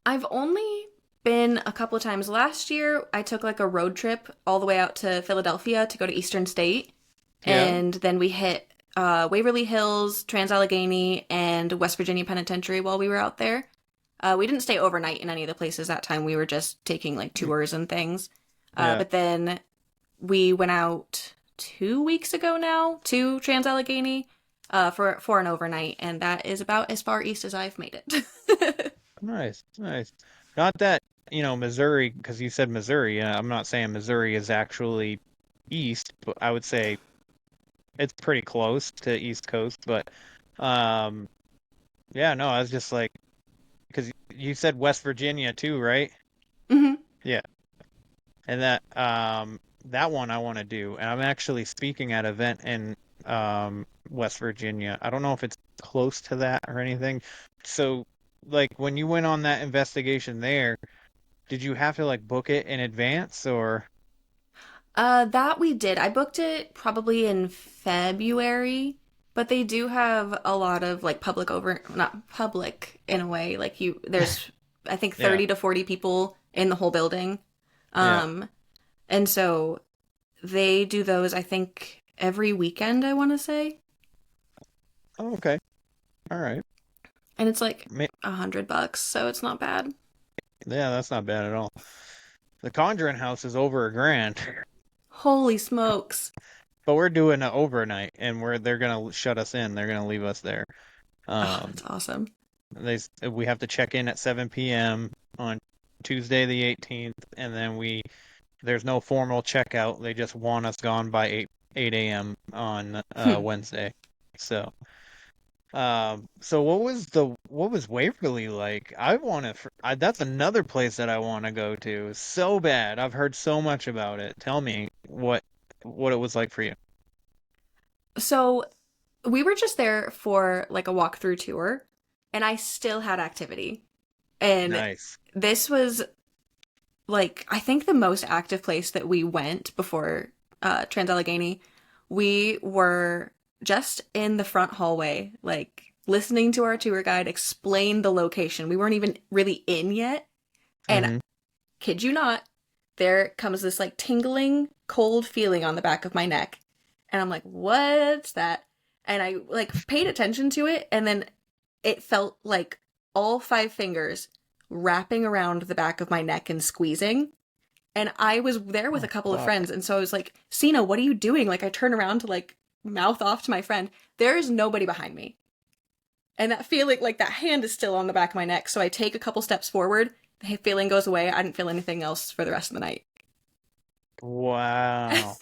I've only been a couple of times. Last year, I took a road trip all the way out to Philadelphia to go to Eastern State, and then we hit Waverly Hills, Trans-Allegheny, and West Virginia Penitentiary while we were out there. We didn't stay overnight in any of the places that time. We were just taking tours and things. But then we went out 2 weeks ago now to Trans-Allegheny for an overnight, and that is about as far east as I've made it. Nice. Not that, Missouri, because you said Missouri. I'm not saying Missouri is actually east, but I would say it's pretty close to East Coast. But, I was just because you said West Virginia too, right? Mm-hmm. Yeah. And that one I want to do. And I'm actually speaking at an event in West Virginia. I don't know if it's close to that or anything. So, when you went on that investigation there, did you have to book it in advance, or? That we did. I booked it probably in February, but they do have a lot of not public in a way. There's I think 30 to 40 people in the whole building. And so they do those, I think, every weekend, I want to say. Oh, okay. All right. And it's like $100, so it's not bad. Yeah, that's not bad at all. The Conjuring house is over $1,000. Holy smokes. But we're doing an overnight, and they're gonna shut us in. They're gonna leave us there. That's awesome. We have to check in at 7 p.m. on Tuesday the 18th, and then there's no formal checkout. They just want us gone by 8 a.m. on Wednesday. So what was Waverly like? That's another place that I want to go to so bad. I've heard so much about it. Tell me what it was like for you. So we were just there for like a walkthrough tour, and I still had activity. And nice. This was like, I think the most active place that we went before Trans-Allegheny. We were just in the front hallway, like listening to our tour guide explain the location. We weren't even really in yet. And kid you not, there comes this like tingling cold feeling on the back of my neck. And I'm like, what's that? And I like paid attention to it. And then it felt like all 5 fingers wrapping around the back of my neck and squeezing. And I was there with a couple of friends. And so I was like, Sina, what are you doing? Like I turn around to like mouth off to my friend. There is nobody behind me. And that feeling, like that hand is still on the back of my neck. So I take a couple steps forward. The feeling goes away. I didn't feel anything else for the rest of the night. Wow.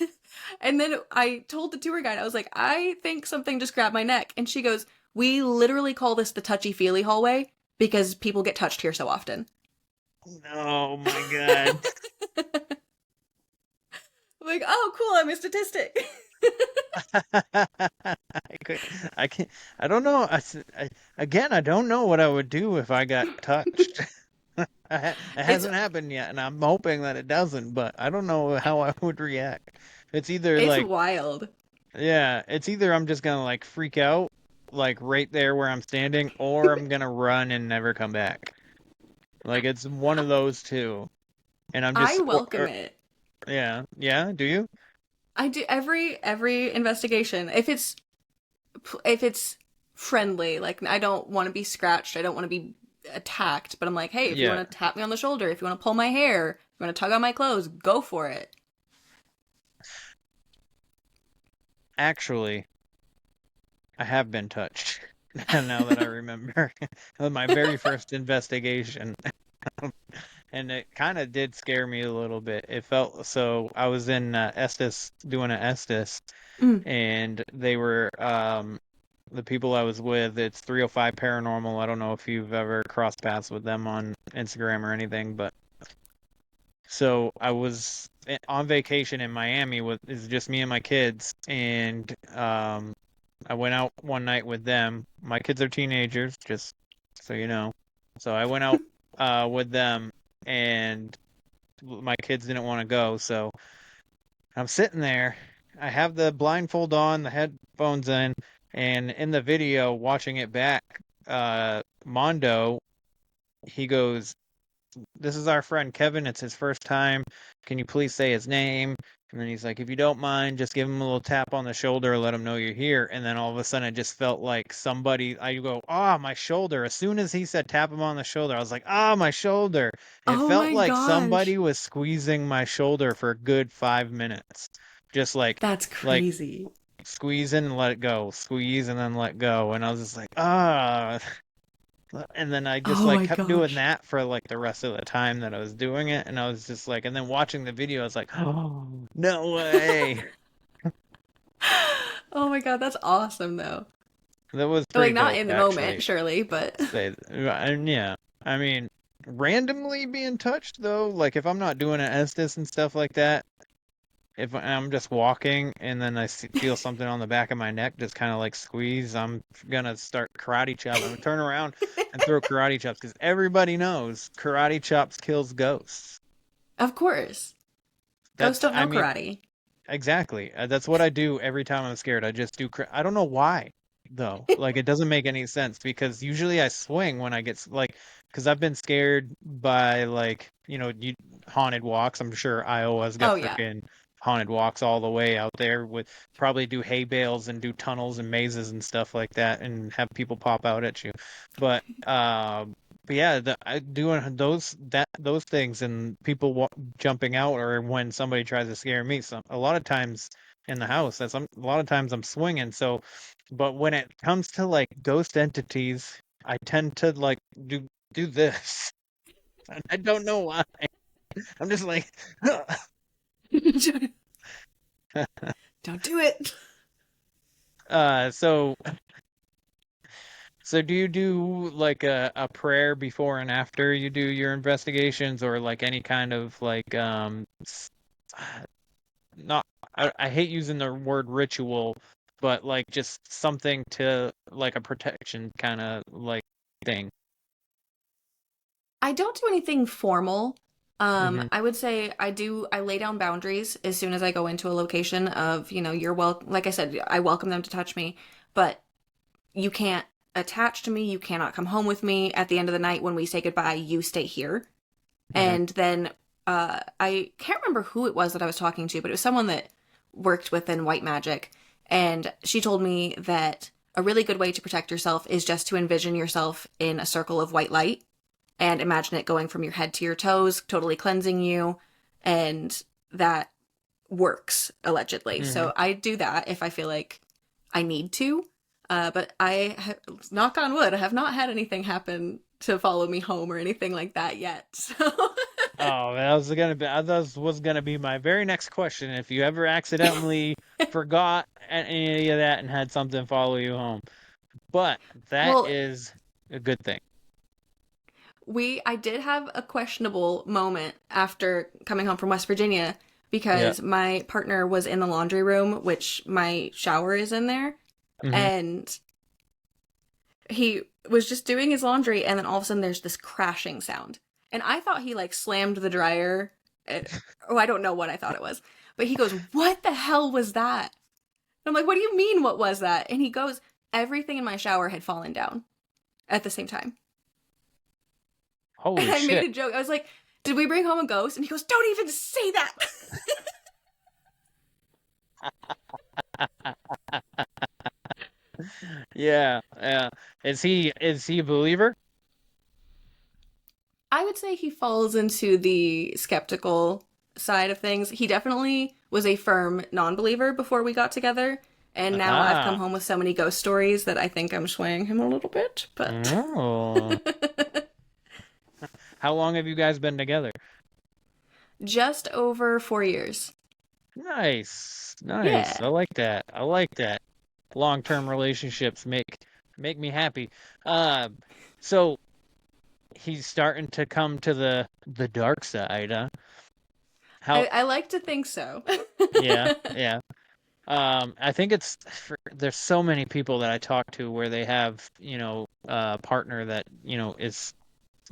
And then I told the tour guide, I was like, I think something just grabbed my neck. And she goes, we literally call this the touchy-feely hallway because people get touched here so often. Oh my God. I'm like, oh, cool, I'm a statistic. I don't know. I don't know what I would do if I got touched. It hasn't happened yet, and I'm hoping that it doesn't, but I don't know how I would react. It's wild. Yeah, it's either I'm just gonna like freak out, like right there where I'm standing, or I'm gonna run and never come back. Like it's one of those two. And I welcome it. Yeah. Yeah, do you? I do every investigation. If it's friendly, like I don't want to be scratched, I don't want to be attacked, but I'm like, hey, if you want to tap me on the shoulder, if you want to pull my hair, if you want to tug on my clothes, go for it. Actually, I have been touched. Now that I remember. My very first investigation. And it kind of did scare me a little bit. It felt so. I was in Estes doing an Estes, and they were the people I was with. It's 305 Paranormal. I don't know if you've ever crossed paths with them on Instagram or anything, but so I was on vacation in Miami it's just me and my kids, and I went out one night with them. My kids are teenagers, just so you know. So I went out with them, and my kids didn't want to go, so I'm sitting there. I have the blindfold on, the headphones in, and in the video, watching it back, Mondo, he goes, "This is our friend Kevin. It's his first time. Can you please say his name?" And then he's like, "If you don't mind, just give him a little tap on the shoulder, let him know you're here." And then all of a sudden, it just felt like I go, my shoulder. As soon as he said tap him on the shoulder, I was like, my shoulder. It felt like somebody was squeezing my shoulder for a good 5 minutes. Just like, that's crazy. Like, squeeze in and let it go. Squeeze and then let go. And I was just like, And then I just kept doing that for like the rest of the time that I was doing it, and I was just like, and then watching the video, I was like, oh, no way. Oh my God, that's awesome though. That was like not in the moment, surely, but yeah. I mean, randomly being touched though, like if I'm not doing an Estes and stuff like that, if I'm just walking and then I feel something on the back of my neck just kind of like squeeze, I'm gonna start karate chopping. I'm gonna turn around and throw karate chops, because everybody knows karate chops kills ghosts. Of course. Ghosts don't know karate. Exactly. That's what I do every time I'm scared. I just do. I don't know why though. Like it doesn't make any sense, because usually I swing when I get because I've been scared by haunted walks. I'm sure Iowa's got freaking haunted walks all the way out there with probably do hay bales and do tunnels and mazes and stuff like that and have people pop out at you. But yeah, doing those things and people jumping out, or when somebody tries to scare me, a lot of times in the house, a lot of times I'm swinging. So, but when it comes to like ghost entities, I tend to like do this. I don't know why. I'm just like, don't do it. So do you do like a prayer before and after you do your investigations, or like any kind of like not I hate using the word ritual, but like just something to like a protection kind of like thing? I don't do anything formal. I would say I lay down boundaries as soon as I go into a location of, you're like I said, I welcome them to touch me, but you can't attach to me. You cannot come home with me. At the end of the night, when we say goodbye, you stay here. And then, I can't remember who it was that I was talking to, but it was someone that worked within white magic. And she told me that a really good way to protect yourself is just to envision yourself in a circle of white light. And imagine it going from your head to your toes, totally cleansing you. And that works, allegedly. So I do that if I feel like I need to. But knock on wood, I have not had anything happen to follow me home or anything like that yet. So. Oh, that was gonna be my very next question. If you ever accidentally forgot any of that and had something follow you home. But that is a good thing. I did have a questionable moment after coming home from West Virginia because my partner was in the laundry room, which my shower is in there, and he was just doing his laundry, and then all of a sudden there's this crashing sound. And I thought he like slammed the dryer. I don't know what I thought it was, but he goes, "What the hell was that?" And I'm like, "What do you mean, what was that?" And he goes, "Everything in my shower had fallen down at the same time." Holy and I shit. made a joke. I was like, "Did we bring home a ghost?" And he goes, "Don't even say that." Yeah. Is he a believer? I would say he falls into the skeptical side of things. He definitely was a firm non-believer before we got together. And now I've come home with so many ghost stories that I think I'm swaying him a little bit. But How long have you guys been together? Just over 4 years. Nice. Yeah. I like that. Long-term relationships make me happy. So he's starting to come to the dark side, huh? I like to think so. Yeah. I think there's so many people that I talk to where they have, a partner that, is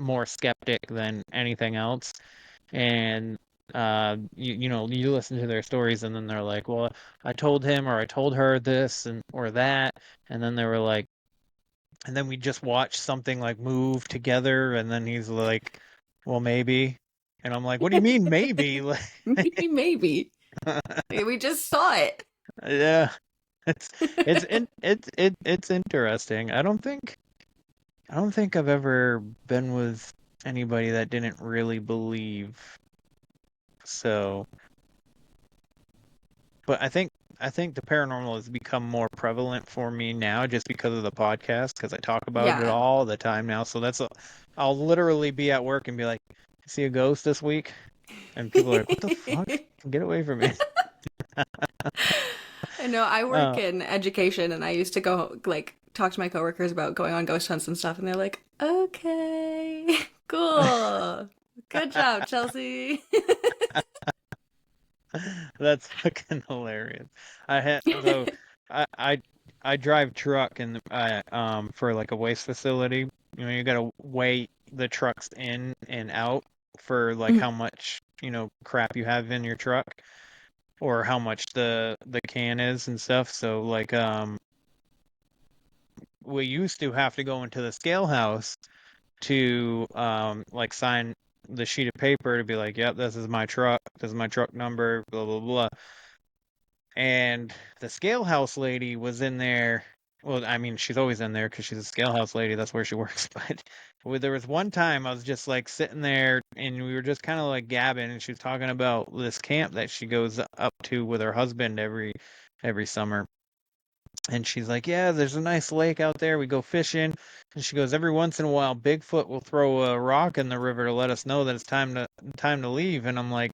more skeptic than anything else. And you listen to their stories and then they're like, well, I told him or I told her this or that, and then they were like, and then we just watched something like move together, and then he's like, well, maybe. And I'm like, what do you mean maybe? Maybe. We just saw it. Yeah. It's interesting. I don't think I've ever been with anybody that didn't really believe. So, but I think the paranormal has become more prevalent for me now just because of the podcast, because I talk about it all the time now. So I'll literally be at work and be like, see a ghost this week? And people are like, what the fuck? Get away from me. I know, I work in education, and I used to go like talk to my coworkers about going on ghost hunts and stuff, and they're like, okay, cool. Good job, Chelsea. That's fucking hilarious. I drive truck and for like a waste facility. You gotta weigh the trucks in and out for like how much crap you have in your truck, or how much the can is and stuff. So like we used to have to go into the scale house to like sign the sheet of paper to be like, yep, this is my truck number, blah blah blah. And the scale house lady was in there. Well, I mean, she's always in there because she's a scale house lady. That's where she works. But there was one time I was just like sitting there and we were just kind of like gabbing, and she was talking about this camp that she goes up to with her husband every summer. And she's like, yeah, there's a nice lake out there. We go fishing. And she goes, every once in a while, Bigfoot will throw a rock in the river to let us know that it's time to leave. And I'm like,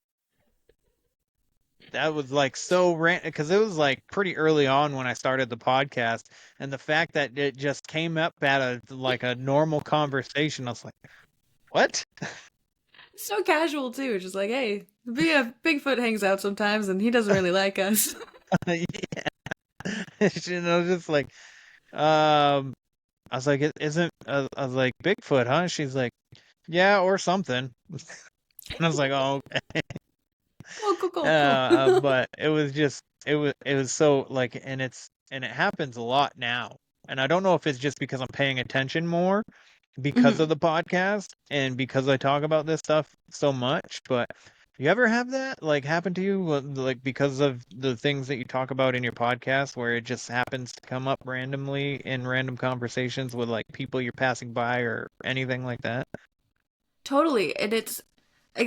that was like so random, because it was like pretty early on when I started the podcast, and the fact that it just came up at a normal conversation, I was like, what? So casual too, just like, hey, Bigfoot hangs out sometimes and he doesn't really like us. Yeah. Just like, I was like, I was like, Bigfoot, huh? She's like, yeah, or something. And I was like, oh, okay. Cool. But it was so like, and it happens a lot now. And I don't know if it's just because I'm paying attention more because of the podcast and because I talk about this stuff so much, but you ever have that like happen to you, like because of the things that you talk about in your podcast, where it just happens to come up randomly in random conversations with like people you're passing by or anything like that? Totally. And it's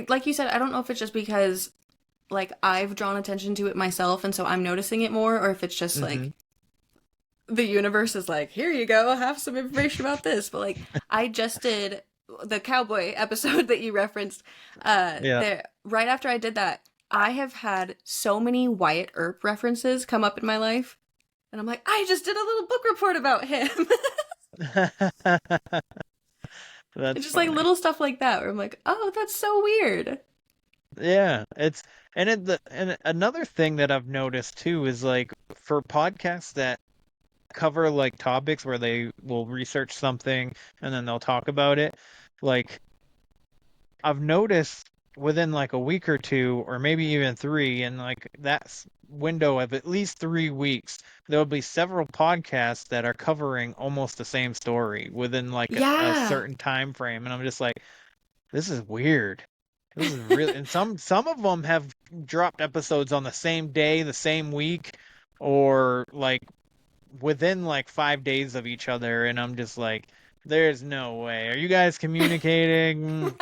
like you said, I don't know if it's just because like I've drawn attention to it myself and so I'm noticing it more, or if it's just like the universe is like, here you go, have some information about this. But like, I just did the cowboy episode that you referenced. Right after I did that, I have had so many Wyatt Earp references come up in my life. And I'm like, I just did a little book report about him. That's just funny. like little stuff like that where I'm like, oh, that's so weird. Yeah, and another thing that I've noticed too is like for podcasts that cover like topics where they will research something and then they'll talk about it, like I've noticed within like a week or two or maybe even 3, and like that window of at least 3 weeks, there'll be several podcasts that are covering almost the same story within like a certain time frame, and I'm just like, this is weird. This is really, and some of them have dropped episodes on the same day, the same week, or like within like 5 days of each other, and I'm just like, there's no way. Are you guys communicating? Right.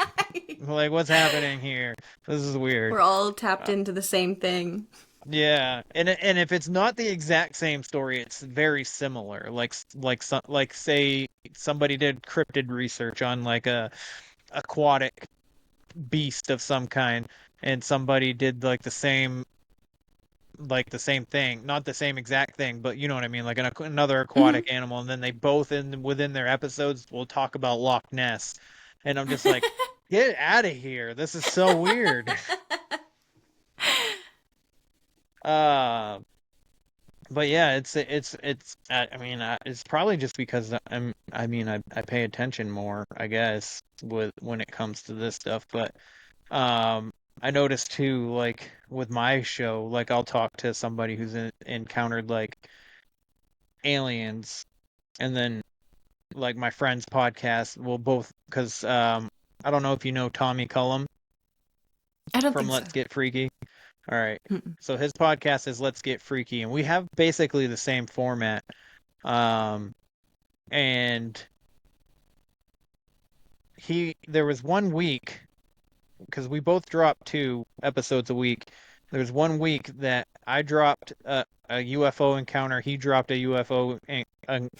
Like, what's happening here? This is weird. We're all tapped into the same thing. Yeah, and if it's not the exact same story, it's very similar. Like say somebody did cryptid research on like a aquatic beast of some kind, and somebody did like the same thing, not the same exact thing, but you know what I mean, like another aquatic animal, and then they both within their episodes will talk about Loch Ness, and I'm just like, get out of here, this is so weird. But yeah, it's I mean, it's probably just because I pay attention more, I guess, when it comes to this stuff, but I noticed too, like with my show, like I'll talk to somebody who's encountered like aliens, and then like my friend's podcast will both, because I don't know if you know Tommy Cullum from Let's Get Freaky. All right. So his podcast is Let's Get Freaky, and we have basically the same format. And there was one week, because we both dropped 2 episodes a week. There was one week that I dropped a UFO encounter, he dropped a UFO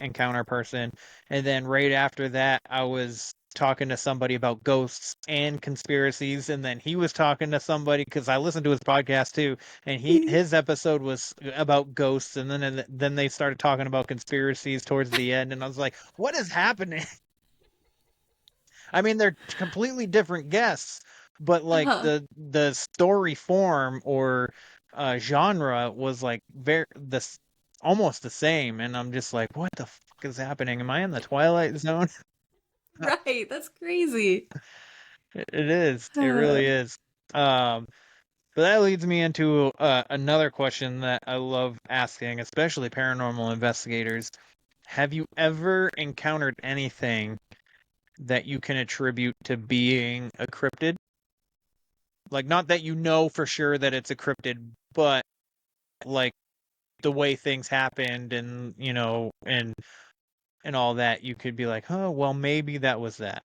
encounter person, and then right after that, I was talking to somebody about ghosts and conspiracies, and then he was talking to somebody, because I listened to his podcast too, and his episode was about ghosts, and then they started talking about conspiracies towards the end, and I was like, what is happening? I mean, they're completely different guests, but like the story form or genre was like almost the same, and I'm just like, what the fuck is happening? Am I in the Twilight Zone? Right, that's crazy. It is. It really is. But that leads me into another question that I love asking, especially paranormal investigators. Have you ever encountered anything that you can attribute to being a cryptid. Like, not that you know for sure that it's a cryptid, but like the way things happened and, you know, and all that, you could be like, oh, well, maybe that was that.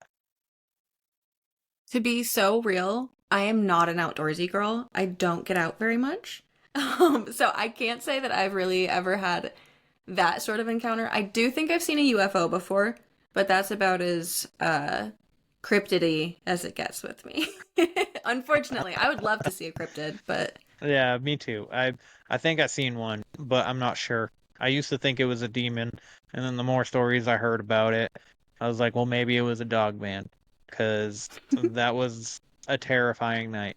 To be so real, I am not an outdoorsy girl. I don't get out very much. So I can't say that I've really ever had that sort of encounter. I do think I've seen a UFO before, but that's about as cryptidy as it gets with me. Unfortunately, I would love to see a cryptid, but Yeah, me too. I think I've seen one, but I'm not sure. I used to think it was a demon, and then the more stories I heard about it, I was like, well, maybe it was a dog man, because that was a terrifying night.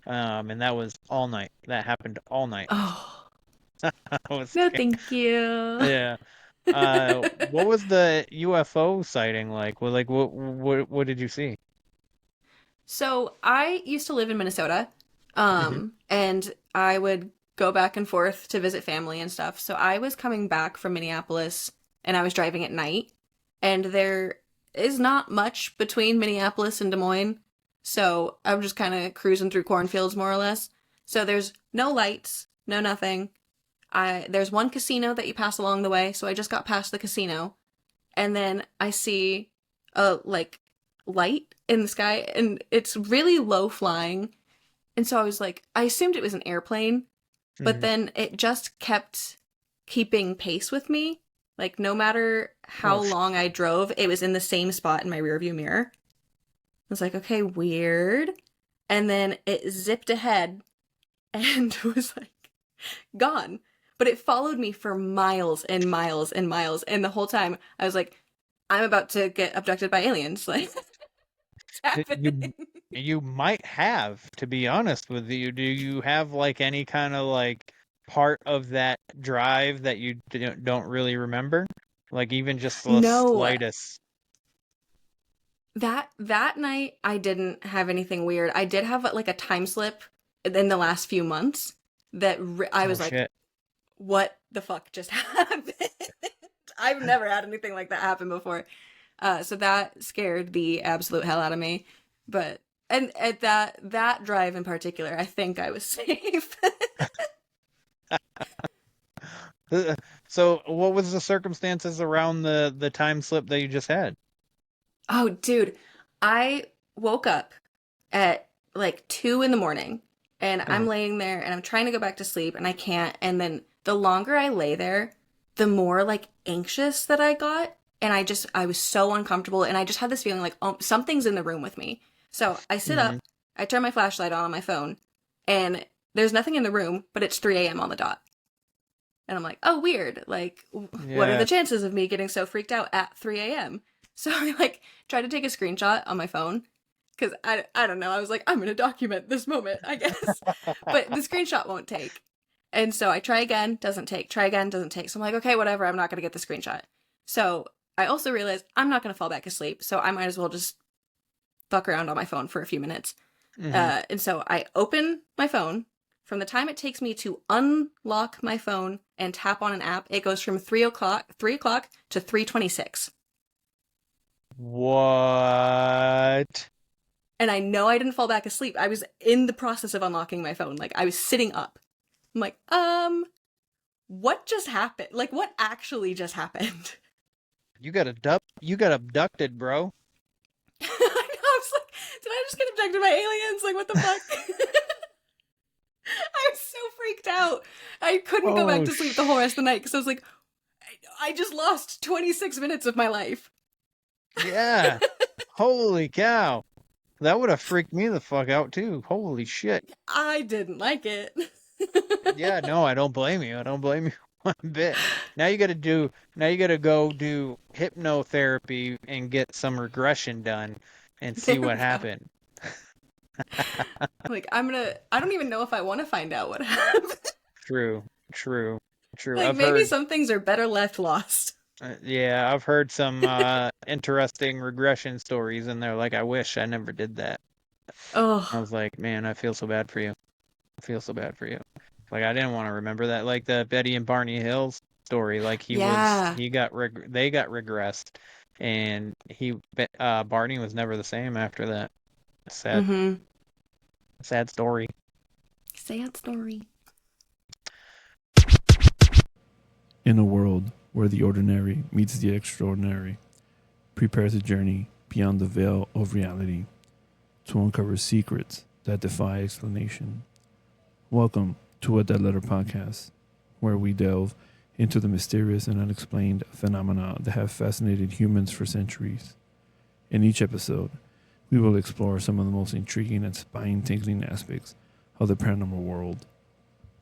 And that was all night. That happened all night. oh, I was no, scared. thank you. Yeah. What was the UFO sighting like? Well, like what did you see? So I used to live in Minnesota, and I would go back and forth to visit family and stuff. So I was coming back from Minneapolis, and I was driving at night, and there is not much between Minneapolis and Des Moines. So I'm just kind of cruising through cornfields, more or less. So there's no lights, no nothing. There's one casino that you pass along the way, so I just got past the casino, and then I see a light in the sky, and it's really low flying, and so I was like, I assumed it was an airplane, but then it just kept keeping pace with me. Like, no matter how long I drove, it was in the same spot in my rearview mirror. I was like, okay, weird. And then it zipped ahead and was like gone. But it followed me for miles and miles and miles. And the whole time I was like, I'm about to get abducted by aliens. Like, it's happening. You might have, to be honest with you. Do you have like any kind of like part of that drive that you don't really remember? Like even just the slightest. That night I didn't have anything weird. I did have like a time slip in the last few months that I was like, shit. What the fuck just happened? I've never had anything like that happen before. So that scared the absolute hell out of me. But and at that drive in particular, I think I was safe. So what was the circumstances around the time slip that you just had? Oh, dude, I woke up at like 2 a.m. and I'm laying there and I'm trying to go back to sleep and I can't. And then the longer I lay there, the more like anxious that I got. And I was so uncomfortable. And I just had this feeling like, oh, something's in the room with me. So I sit up, I turn my flashlight on my phone, and there's nothing in the room, but it's 3 a.m. on the dot. And I'm like, oh, weird. Like, what are the chances of me getting so freaked out at 3 a.m.? So I like tried to take a screenshot on my phone because I don't know. I was like, I'm going to document this moment, I guess. But the screenshot won't take. And so I try again, doesn't take. Try again, doesn't take. So I'm like, okay, whatever. I'm not going to get the screenshot. So I also realized I'm not going to fall back asleep. So I might as well just fuck around on my phone for a few minutes. And so I open my phone. From the time it takes me to unlock my phone and tap on an app, it goes from 3 o'clock to 3:26. What? And I know I didn't fall back asleep. I was in the process of unlocking my phone. Like, I was sitting up. I'm like, what just happened? Like, what actually just happened? You got abducted, bro. I know, I was like, did I just get abducted by aliens? Like, what the fuck? I was so freaked out. I couldn't go back to sleep the whole rest of the night because I was like, I just lost 26 minutes of my life. Yeah. Holy cow. That would have freaked me the fuck out too. Holy shit. I didn't like it. Yeah, no, I don't blame you. I don't blame you one bit. Now you gotta go do hypnotherapy and get some regression done and see what happened. Like, I don't even know if I want to find out what happened. True. Like, maybe some things are better left lost. Yeah, I've heard some interesting regression stories, and they're like, I wish I never did that. Oh. I was like, man, I feel so bad for you. Like, I didn't want to remember that. Like the Betty and Barney Hills story. Like they got regressed, and Barney was never the same after that. Sad story. Sad story. In a world where the ordinary meets the extraordinary, prepare to journey beyond the veil of reality to uncover secrets that defy explanation. Welcome to A Dead Letter Podcast, where we delve into the mysterious and unexplained phenomena that have fascinated humans for centuries. In each episode, we will explore some of the most intriguing and spine-tingling aspects of the paranormal world.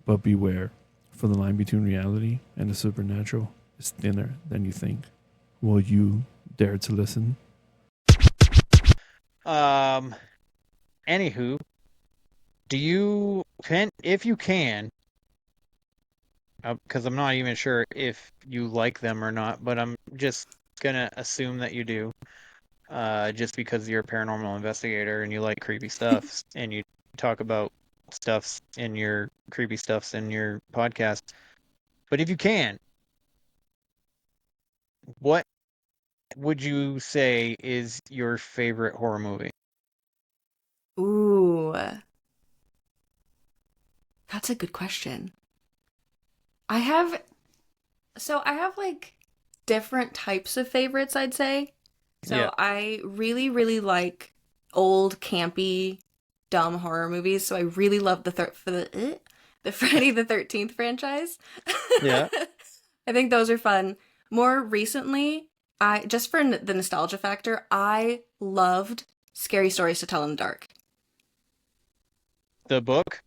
But beware, for the line between reality and the supernatural is thinner than you think. Will you dare to listen? Anywho, if you can, because I'm not even sure if you like them or not, but I'm just gonna assume that you do, just because you're a paranormal investigator and you like creepy stuff and you talk about creepy stuffs in your podcast. But if you can, what would you say is your favorite horror movie? Ooh. That's a good question. I have like different types of favorites, I'd say. So yeah. I really, really like old, campy, dumb horror movies. So I really love the Friday the 13th franchise. Yeah. I think those are fun. More recently, just for the nostalgia factor, I loved Scary Stories to Tell in the Dark. The book?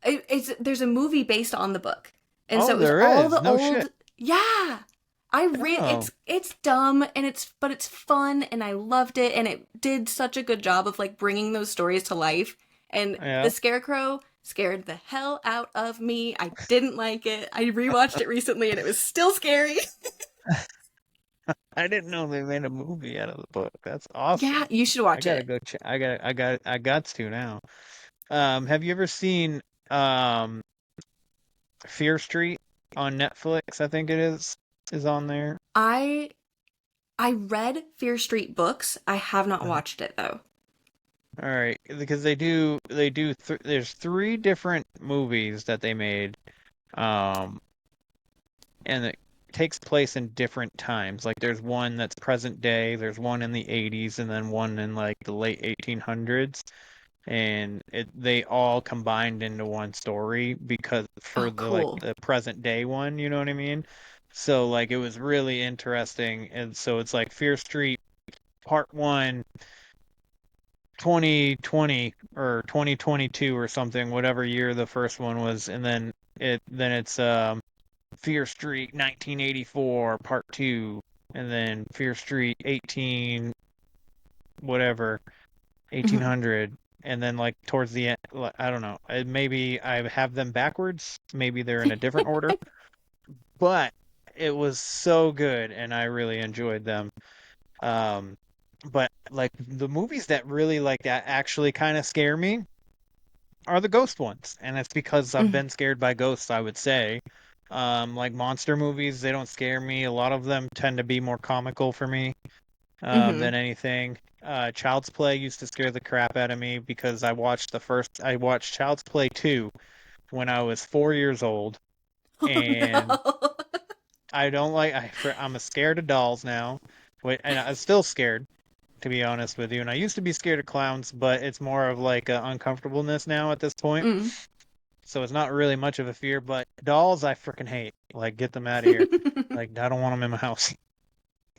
There's a movie based on the book. And so it was all the old shit. Yeah. It's dumb but it's fun and I loved it and it did such a good job of like bringing those stories to life. And the Scarecrow scared the hell out of me. I didn't like it. I rewatched it recently and it was still scary. I didn't know they made a movie out of the book. That's awesome. Yeah, you should watch it. I got to now. Have you ever seen Fear Street on Netflix? I think it is on there. I read Fear Street books. I have not watched it though. All right, because there's 3 different movies that they made, and it takes place in different times. Like there's one that's present day, there's one in the 80s, and then one in like the late 1800s. And they all combined into one story because the present day one, you know what I mean? So like it was really interesting. And so it's like Fear Street Part 1, 2020 or 2022 or something, whatever year the first one was, and then it's Fear Street 1984 Part 2, and then Fear Street 18 whatever 1800. And then, like, towards the end, I don't know, maybe I have them backwards. Maybe they're in a different order. But it was so good, and I really enjoyed them. But, like, the movies that really, like, that actually kind of scare me are the ghost ones. And it's because I've been scared by ghosts, I would say. Like, monster movies, they don't scare me. A lot of them tend to be more comical for me than anything. Child's Play used to scare the crap out of me because I watched Child's Play 2 when I was 4 years old, and I'm scared of dolls now, and I'm still scared, to be honest with you. And I used to be scared of clowns, but it's more of like an uncomfortableness now at this point. So it's not really much of a fear, but dolls I freaking hate. Like, get them out of here. Like, I don't want them in my house.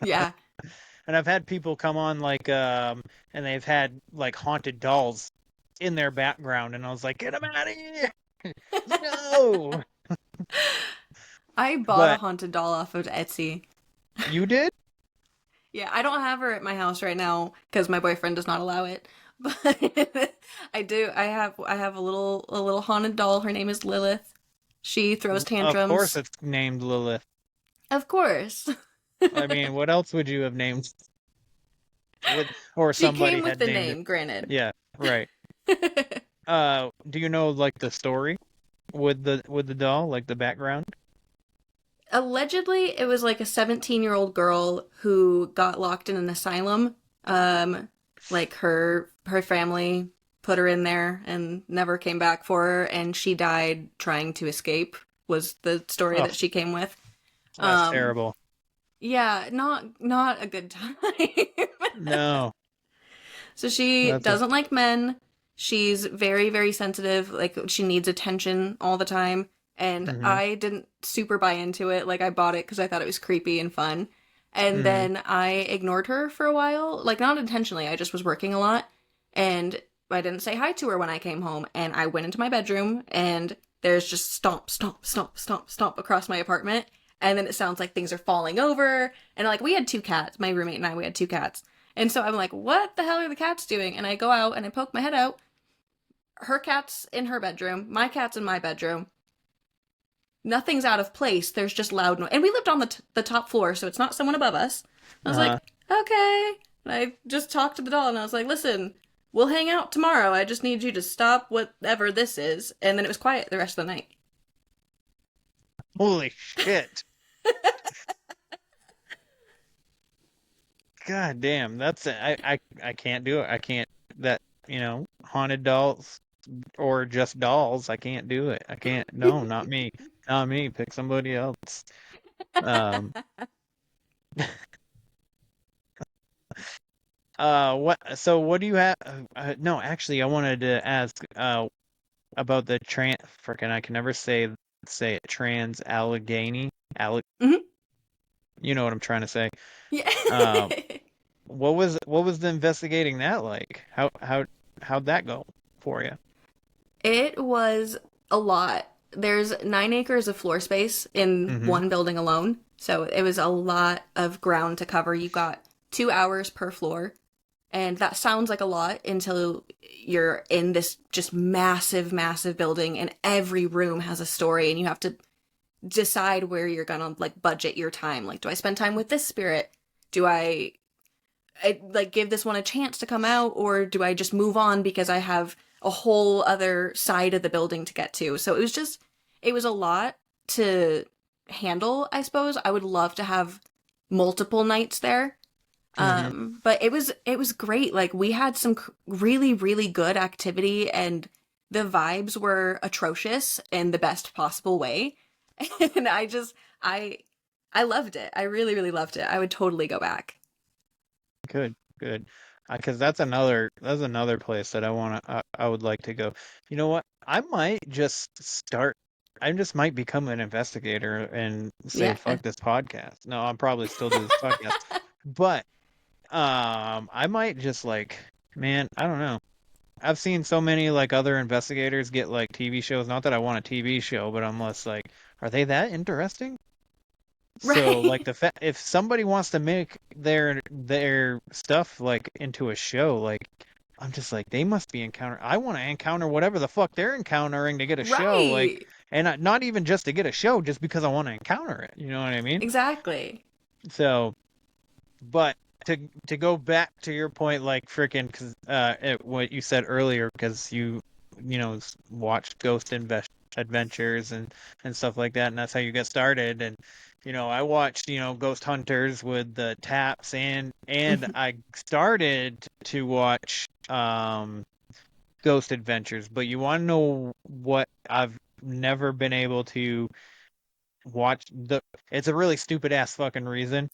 Yeah. And I've had people come on, like, and they've had, like, haunted dolls in their background, and I was like, get them out of here! No! I bought a haunted doll off of Etsy. You did? Yeah, I don't have her at my house right now, because my boyfriend does not allow it. But I do. I have a little haunted doll. Her name is Lilith. She throws tantrums. Of course it's named Lilith. Of course. I mean, what else would you have named? Or she somebody came with had the named name, it. granted. Yeah, right. Do you know, like, the story with the doll, like the background? Allegedly, it was like a 17-year-old girl who got locked in an asylum. Like her family put her in there and never came back for her, and she died trying to escape, was the story that she came with. That's terrible. Yeah, not a good time. No. So she doesn't like men. She's very, very sensitive. Like, she needs attention all the time. And I didn't super buy into it. Like, I bought it because I thought it was creepy and fun. And then I ignored her for a while. Like, not intentionally. I just was working a lot. And I didn't say hi to her when I came home. And I went into my bedroom, and there's just stomp, stomp, stomp, stomp, stomp across my apartment. And then it sounds like things are falling over. And, like, we had 2 cats. My roommate and I, we had 2 cats. And so I'm like, what the hell are the cats doing? And I go out and I poke my head out. Her cat's in her bedroom. My cat's in my bedroom. Nothing's out of place. There's just loud noise. And we lived on the top floor, so it's not someone above us. I was like, okay. And I just talked to the doll, and I was like, listen, we'll hang out tomorrow. I just need you to stop whatever this is. And then it was quiet the rest of the night. Holy shit. God damn, that's I can't do it. I can't, that, haunted dolls or just dolls, I can't do it. I can't. No, not me. Not me. Pick somebody else. What do you have? No, actually, I wanted to ask about the I can never say it, trans Allegheny. You know what I'm trying to say. Yeah. What was the investigating that like? How'd that go for you? It was a lot. There's 9 acres of floor space in one building alone. So it was a lot of ground to cover. You got 2 hours per floor. And that sounds like a lot until you're in this just massive, massive building, and every room has a story, and you have to decide where you're gonna, like, budget your time. Like, do I spend time with this spirit? Do I like give this one a chance to come out, or do I just move on because I have a whole other side of the building to get to? So it was a lot to handle, I suppose. I would love to have multiple nights there. But it was great. Like, we had some really, really good activity, and the vibes were atrocious in the best possible way. And I loved it. I really, really loved it. I would totally go back. Good. Because that's another place that I would like to go. You know what? I just might become an investigator and say, fuck this podcast. No, I'll probably still do this podcast. But I might just, like, man, I don't know. I've seen so many, like, other investigators get, like, TV shows. Not that I want a TV show, but I'm less like, are they that interesting? Right. So, like, if somebody wants to make their stuff, like, into a show, like, I'm just like, they must be I want to encounter whatever the fuck they're encountering to get a show, like, and not even just to get a show, just because I want to encounter it. You know what I mean? Exactly. So, but to go back to your point, like, freaking, because what you said earlier, because you watched Ghost Adventures and stuff like that, and that's how you get started. And I watched Ghost Hunters with the taps, and I started to watch Ghost Adventures. But you want to know what I've never been able to watch? It's a really stupid ass fucking reason.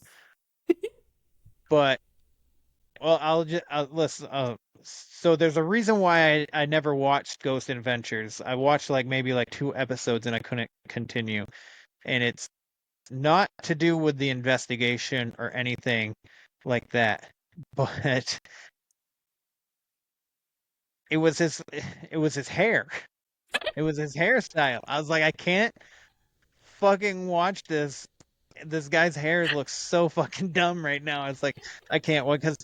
But, well, so there's a reason why I never watched Ghost Adventures. I watched maybe 2 episodes and I couldn't continue. And it's not to do with the investigation or anything like that, but it was his hair. It was his hairstyle. I was like, I can't fucking watch this. This guy's hair looks so fucking dumb right now. It's like, I can't, because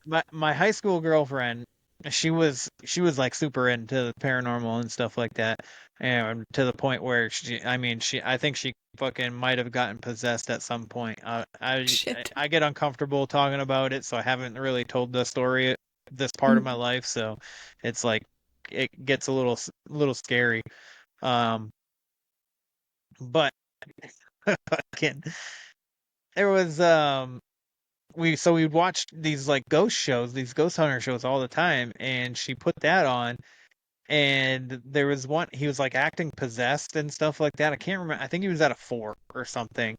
my high school girlfriend, she was like super into paranormal and stuff like that, and to the point where I think she fucking might have gotten possessed at some point. I get uncomfortable talking about it, so I haven't really told the story this part of my life, so it's like it gets a little scary. But Fucking, there was we watched these like ghost shows, these ghost hunter shows all the time, and she put that on, and there was one he was like acting possessed and stuff like that. I can't remember. I think he was at a fort or something,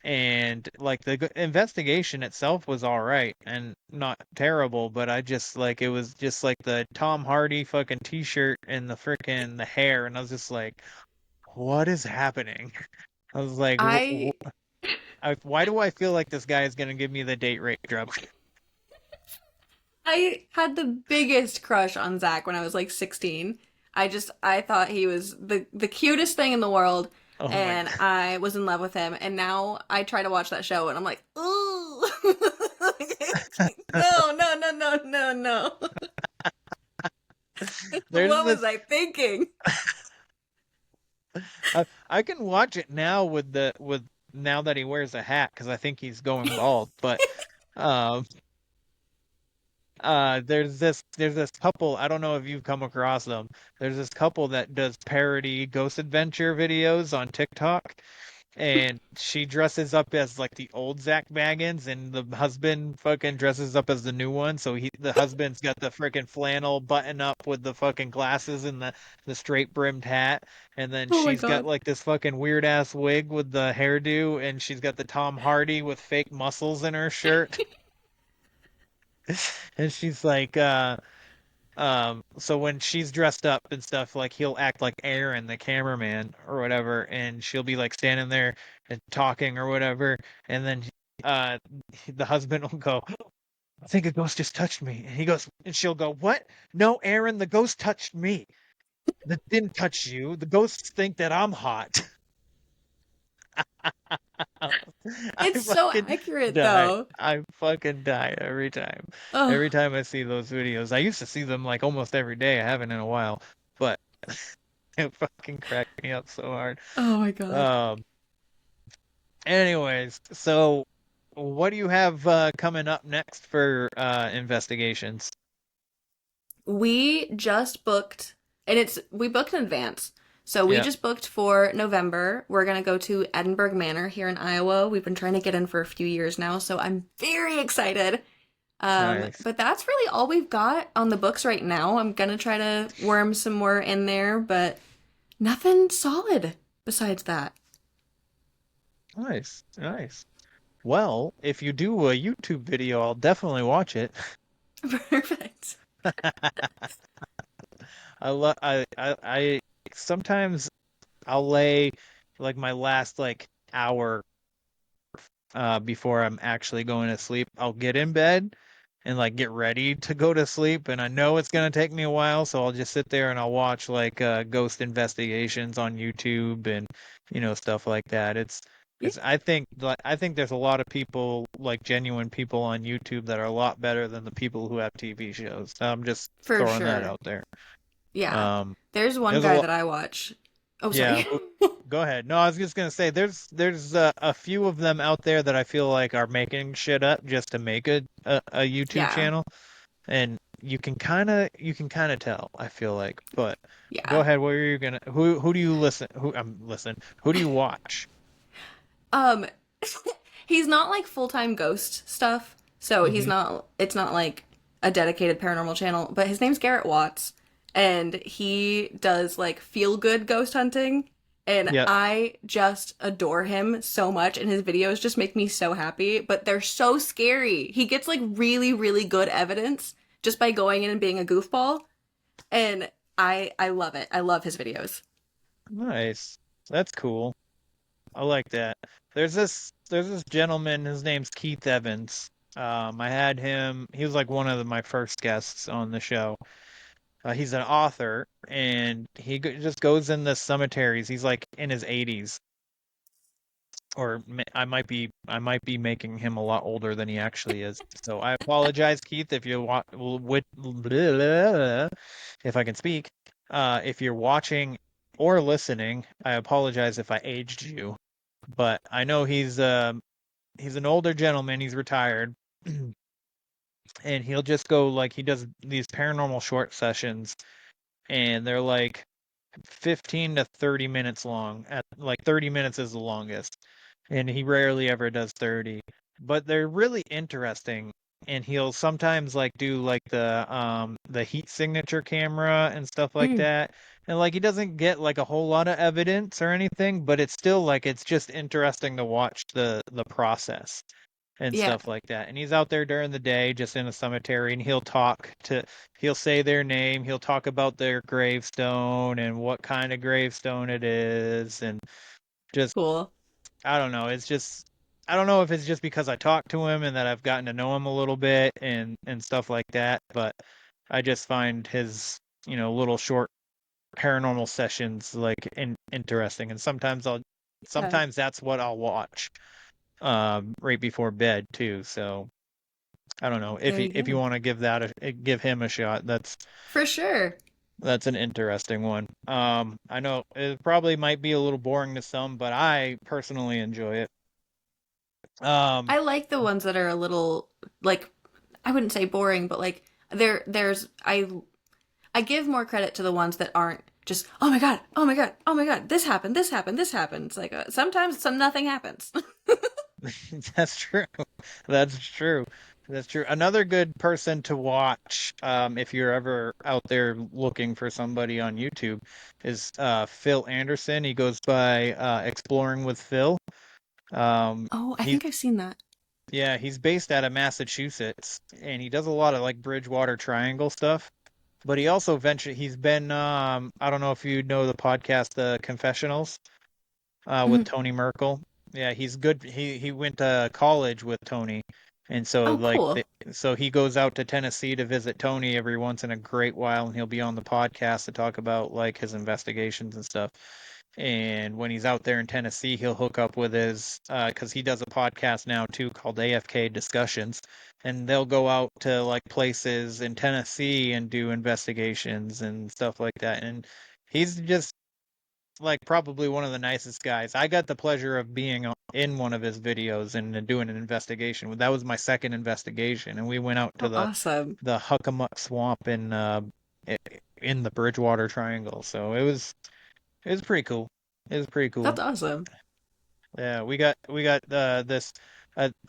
and like the investigation itself was all right and not terrible, but I just like it was just like the Tom Hardy fucking t-shirt and the hair, and I was just like, what is happening? I was like, why do I feel like this guy is gonna give me the date rape drug? I had the biggest crush on Zach when I was like 16. I thought he was the cutest thing in the world, and I was in love with him. And now I try to watch that show, and I'm like, ooh, no. What was I thinking? I can watch it now with now that he wears a hat, because I think he's going bald. But there's this couple, I don't know if you've come across them. There's this couple that does parody ghost adventure videos on TikTok, and she dresses up as like the old Zach Baggins, and the husband fucking dresses up as the new one. So the husband's got the freaking flannel button up with the fucking glasses and the straight brimmed hat, and then she's got like this fucking weird ass wig with the hairdo, and she's got the Tom Hardy with fake muscles in her shirt. And she's like, so when she's dressed up and stuff, like he'll act like Aaron, the cameraman or whatever, and she'll be like standing there and talking or whatever, and then the husband will go, I think a ghost just touched me. And he goes, and she'll go, what? No, Aaron, the ghost touched me. That didn't touch you. The ghosts think that I'm hot. It's so accurate, though. I fucking die every time. Ugh. Every time I see those videos. I used to see them like almost every day. I haven't in a while, but it fucking cracked me up so hard. Oh my god. Anyways, so what do you have coming up next for investigations? We just booked, and we booked in advance. So we just booked for November. We're going to go to Edinburgh Manor here in Iowa. We've been trying to get in for a few years now, so I'm very excited. Nice. But that's really all we've got on the books right now. I'm going to try to worm some more in there, but nothing solid besides that. Nice. Well, if you do a YouTube video, I'll definitely watch it. Perfect. I sometimes I'll lay like my last like hour before I'm actually going to sleep. I'll get in bed and like get ready to go to sleep, and I know it's gonna take me a while, so I'll just sit there and I'll watch like ghost investigations on YouTube and stuff like that. It's I think there's a lot of people, like genuine people on YouTube, that are a lot better than the people who have TV shows. I'm just throwing that out there. Yeah. There's one guy that I watch. Oh, sorry. Yeah. Go ahead. No, I was just gonna say there's a few of them out there that I feel like are making shit up just to make a YouTube channel, and you can kind of tell, I feel like. But go ahead. What are you gonna? Who do you listen? Who do you watch? He's not like full-time ghost stuff, so it's not like a dedicated paranormal channel, but his name's Garrett Watts, and he does like feel-good ghost hunting, and I just adore him so much, and his videos just make me so happy, but they're so scary. He gets like really, really good evidence just by going in and being a goofball, and I love it. I love his videos. Nice. That's cool. I like that. There's this gentleman, his name's Keith Evans. I had him, he was like one of my first guests on the show. He's an author, and he just goes in the cemeteries. He's like in his 80s. Or I might be making him a lot older than he actually is. So I apologize, Keith, if you if I can speak. If you're watching or listening, I apologize if I aged you. But I know he's an older gentleman. He's retired, and he'll just go like he does these paranormal short sessions, and they're like 15 to 30 minutes long. At like 30 minutes is the longest, and he rarely ever does 30. But they're really interesting, and he'll sometimes like do like the heat signature camera and stuff like that. And like he doesn't get like a whole lot of evidence or anything, but it's still like it's just interesting to watch the process and Yeah. stuff like that. And he's out there during the day just in a cemetery, and he'll say their name, he'll talk about their gravestone and what kind of gravestone it is, and just Cool. I don't know, it's just I don't know if it's just because I talked to him and that I've gotten to know him a little bit and stuff like that, but I just find his, little short paranormal sessions like interesting, and sometimes that's what I'll watch right before bed too. So I don't know There you if you go. want to give him a shot. For sure. That's an interesting one. I know it probably might be a little boring to some, but I personally enjoy it. I like the ones that are a little like I wouldn't say boring, but like there's I give more credit to the ones that aren't just oh my god, oh my god, oh my god, this happened, this happened, this happened. It's like sometimes nothing happens. That's true. That's true. That's true. Another good person to watch, if you're ever out there looking for somebody on YouTube, is Phil Anderson. He goes by Exploring with Phil. Oh, I He's think I've seen that. Yeah, he's based out of Massachusetts, and he does a lot of like Bridgewater Triangle stuff. But he's been I don't know if you know the podcast Confessionals with Mhm. Tony Merkel. Yeah, he's good. He went to college with Tony, and so Oh, like cool. so he goes out to Tennessee to visit Tony every once in a great while, and he'll be on the podcast to talk about like his investigations and stuff. And when he's out there in Tennessee, he'll hook up with his because he does a podcast now too called AFK Discussions, and they'll go out to like places in Tennessee and do investigations and stuff like that. And he's just like probably one of the nicest guys. I got the pleasure of being in one of his videos and doing an investigation. That was my second investigation, and we went out to Oh, awesome. the Huckamuck Swamp in the Bridgewater Triangle. So it was pretty cool. It was pretty cool. That's awesome. Yeah, we got this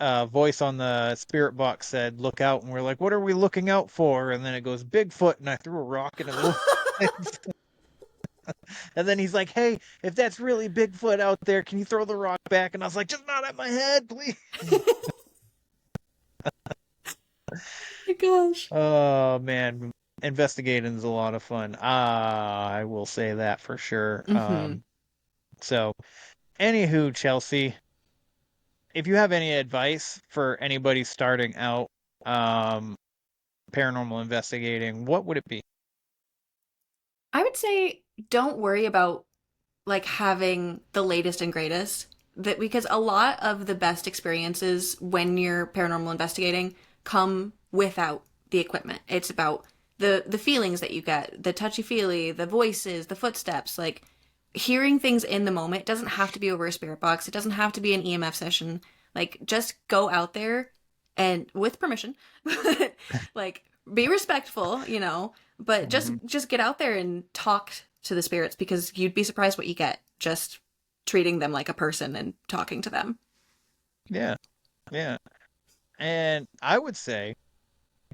voice on the spirit box said, "Look out," and we're like, "What are we looking out for?" And then it goes, "Bigfoot," and I threw a rock in his face. And then he's like, "Hey, if that's really Bigfoot out there, can you throw the rock back?" And I was like, "Just not at my head, please." Oh my gosh. Oh man, investigating is a lot of fun. I will say that for sure. Mm-hmm. So, anywho, Chelsea, if you have any advice for anybody starting out um, paranormal investigating, what would it be? I would say don't worry about like having the latest and greatest that because a lot of the best experiences when you're paranormal investigating come without the equipment. It's about the feelings that you get, the touchy-feely, the voices, the footsteps, like hearing things in the moment. It doesn't have to be over a spirit box. It doesn't have to be an EMF session. Like just go out there and with permission, like be respectful, but just get out there and talk to the spirits because you'd be surprised what you get just treating them like a person and talking to them. Yeah, yeah. And I would say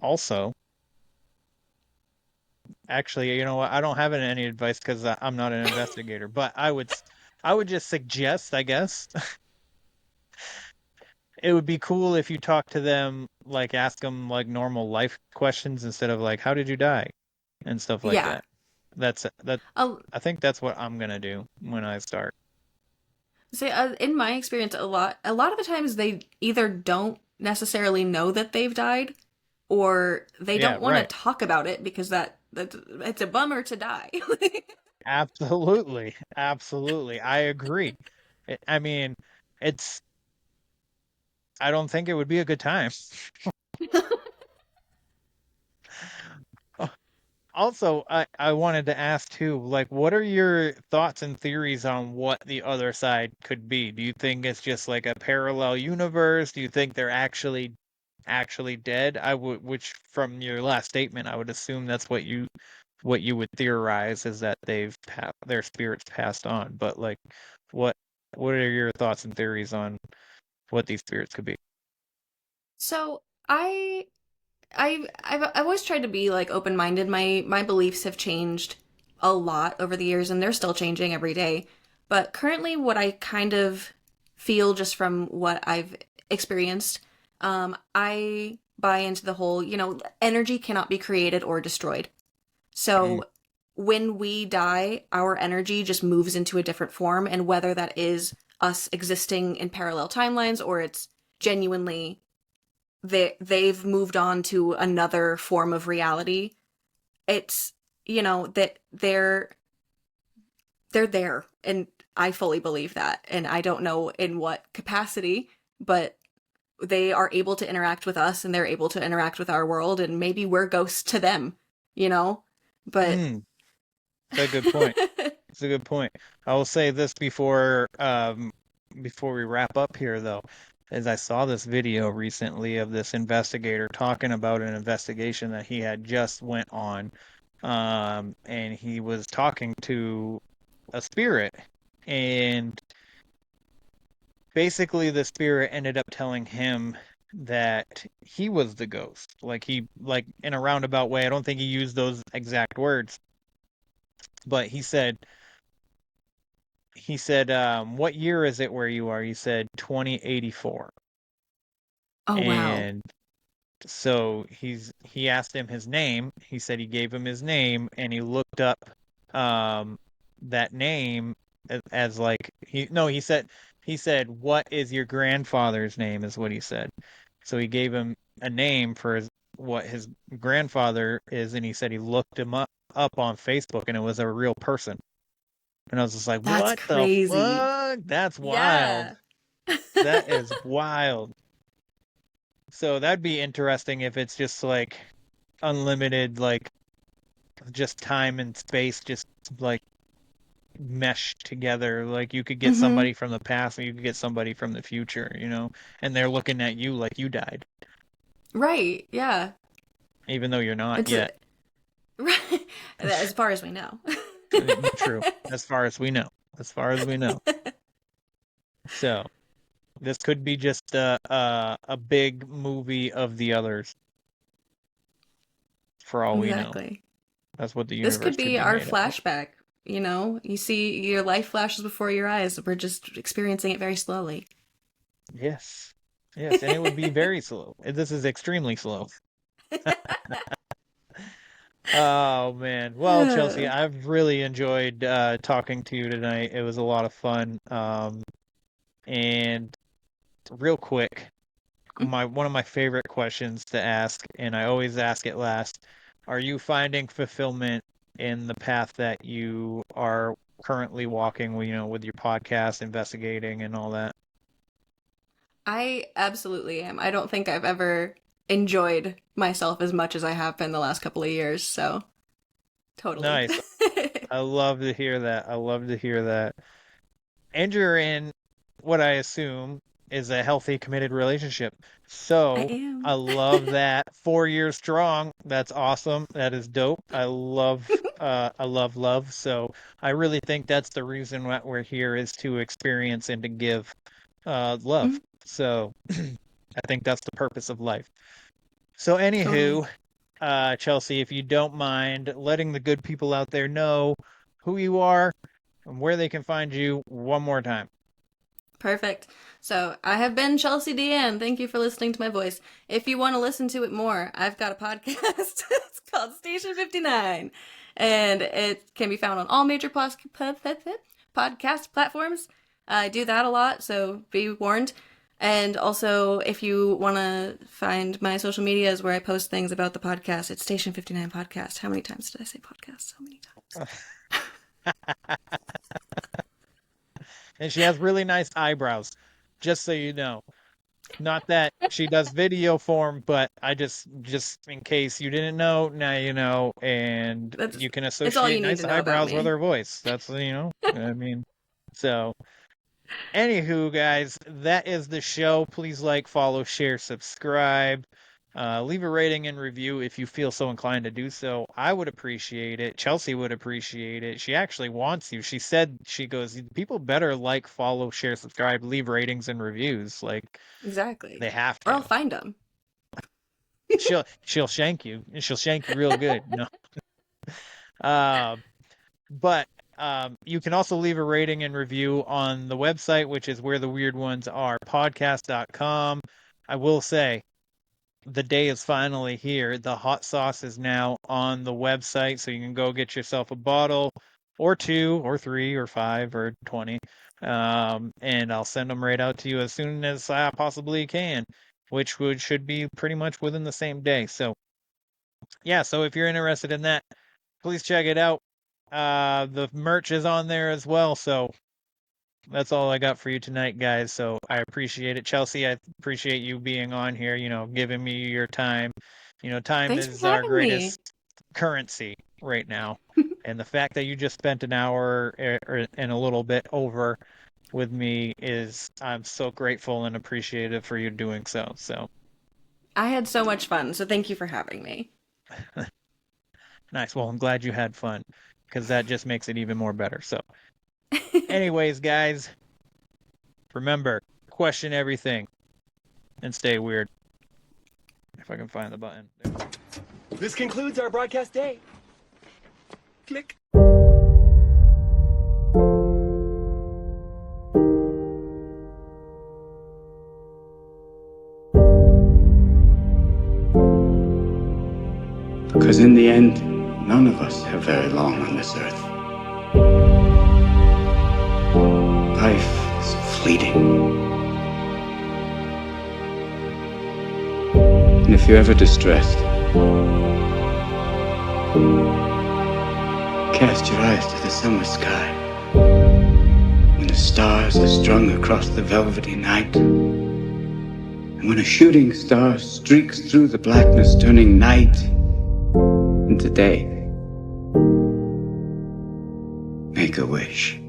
also, actually, you know what? I don't have any advice because I'm not an investigator, but I would just suggest, I guess, it would be cool if you talk to them, like ask them like normal life questions instead of like, how did you die? And stuff like Yeah. that. I think that's what I'm gonna do when I start. See, in my experience, a lot of the times they either don't necessarily know that they've died, or they Yeah, don't want to right. talk about it because that it's a bummer to die. Absolutely. Absolutely. I agree. I mean, it's I don't think it would be a good time. Also, I wanted to ask too, like, what are your thoughts and theories on what the other side could be? Do you think it's just like a parallel universe? Do you think they're actually dead? Which from your last statement, I would assume that's what you what you would theorize is that their spirits passed on. But like, what are your thoughts and theories on what these spirits could be? So I've always tried to be like open-minded. My beliefs have changed a lot over the years, and they're still changing every day. But currently, what I kind of feel just from what I've experienced, I buy into the whole, energy cannot be created or destroyed. So when we die, our energy just moves into a different form, and whether that is us existing in parallel timelines or it's genuinely they've moved on to another form of reality, it's that they're there, and I fully believe that. And I don't know in what capacity, but they are able to interact with us, and they're able to interact with our world, and maybe we're ghosts to them, but That's a good point. It's a good point. I will say this before we wrap up here, though, as I saw this video recently of this investigator talking about an investigation that he had just went on, and he was talking to a spirit, and basically the spirit ended up telling him that he was the ghost. Like in a roundabout way. I don't think he used those exact words, but he said, what year is it where you are? He said 2084. Oh, wow. And so he asked him his name. He said he gave him his name, and he looked up that name as like he said, what is your grandfather's name, is what he said. So he gave him a name for what his grandfather is, and he said he looked him up on Facebook, and it was a real person. And I was just like, That's what crazy. the fuck? That's wild. Yeah. That is wild. So that'd be interesting if it's just like unlimited, like just time and space just like meshed together. Like you could get somebody from the past, and you could get somebody from the future, and they're looking at you like you died. Right, yeah. Even though you're not yet. Right. As far as we know. True. As far as we know. So this could be just a big movie of the others, for all we know. Exactly. That's what the universe This could be our made of. flashback. You see your life flashes before your eyes. We're just experiencing it very slowly. Yes, and it would be very slow. This is extremely slow. Oh man. Well, Chelsea, I've really enjoyed talking to you tonight. It was a lot of fun. And real quick, one of my favorite questions to ask, and I always ask it last: are you finding fulfillment in the path that you are currently walking, with your podcast, investigating, and all that? I absolutely am. I don't think I've ever enjoyed myself as much as I have been the last couple of years, so totally. Nice. I love to hear that. And you're in what I assume is a healthy, committed relationship. So I am. I love that. 4 years strong. That's awesome. That is dope. I love love. So I really think that's the reason why we're here, is to experience and to give love. So I think that's the purpose of life. So anywho, Chelsea, if you don't mind letting the good people out there know who you are and where they can find you one more time. Perfect. So I have been Chelsea DeAnn. Thank you for listening to my voice. If you want to listen to it more, I've got a podcast. It's called Station59, and it can be found on all major podcast platforms. I do that a lot, so be warned. And also, if you want to find my social medias where I post things about the podcast, it's Station59 Podcast. How many times did I say podcast? So many times. And she has really nice eyebrows, just so you know. Not that she does video form, but I just in case you didn't know, now you know, and you can associate nice eyebrows with her voice. That's, I mean, so... Anywho, guys, that is the show. Please like, follow, share, subscribe. Leave a rating and review if you feel so inclined to do so. I would appreciate it. Chelsea would appreciate it. She actually wants you. She said, she goes, people better like, follow, share, subscribe, leave ratings and reviews. Like, exactly. They have to. Or I'll find them. She'll shank you. She'll shank you real good. No. But you can also leave a rating and review on the website, which is where the weird ones are, podcast.com. I will say, the day is finally here. The hot sauce is now on the website, so you can go get yourself a bottle or 2 or 3 or 5 or 20. And I'll send them right out to you as soon as I possibly can, which should be pretty much within the same day. So yeah, so if you're interested in that, please check it out. The merch is on there as well, so that's all I got for you tonight, guys. So I appreciate it. Chelsea, I appreciate you being on here, giving me your time. Time Thanks is for our having greatest currency right now. And the fact that you just spent an hour and a little bit over with me I'm so grateful and appreciative for you doing so. So I had so much fun, so thank you for having me. Nice. Well, I'm glad you had fun, because that just makes it even more better. So anyways, guys, remember, question everything and stay weird. If I can find the button. There. This concludes our broadcast day. Click. Because in the end, none of us have very long on this earth. Life is fleeting. And if you're ever distressed, cast your eyes to the summer sky, when the stars are strung across the velvety night, and when a shooting star streaks through the blackness, turning night into day. Make a wish.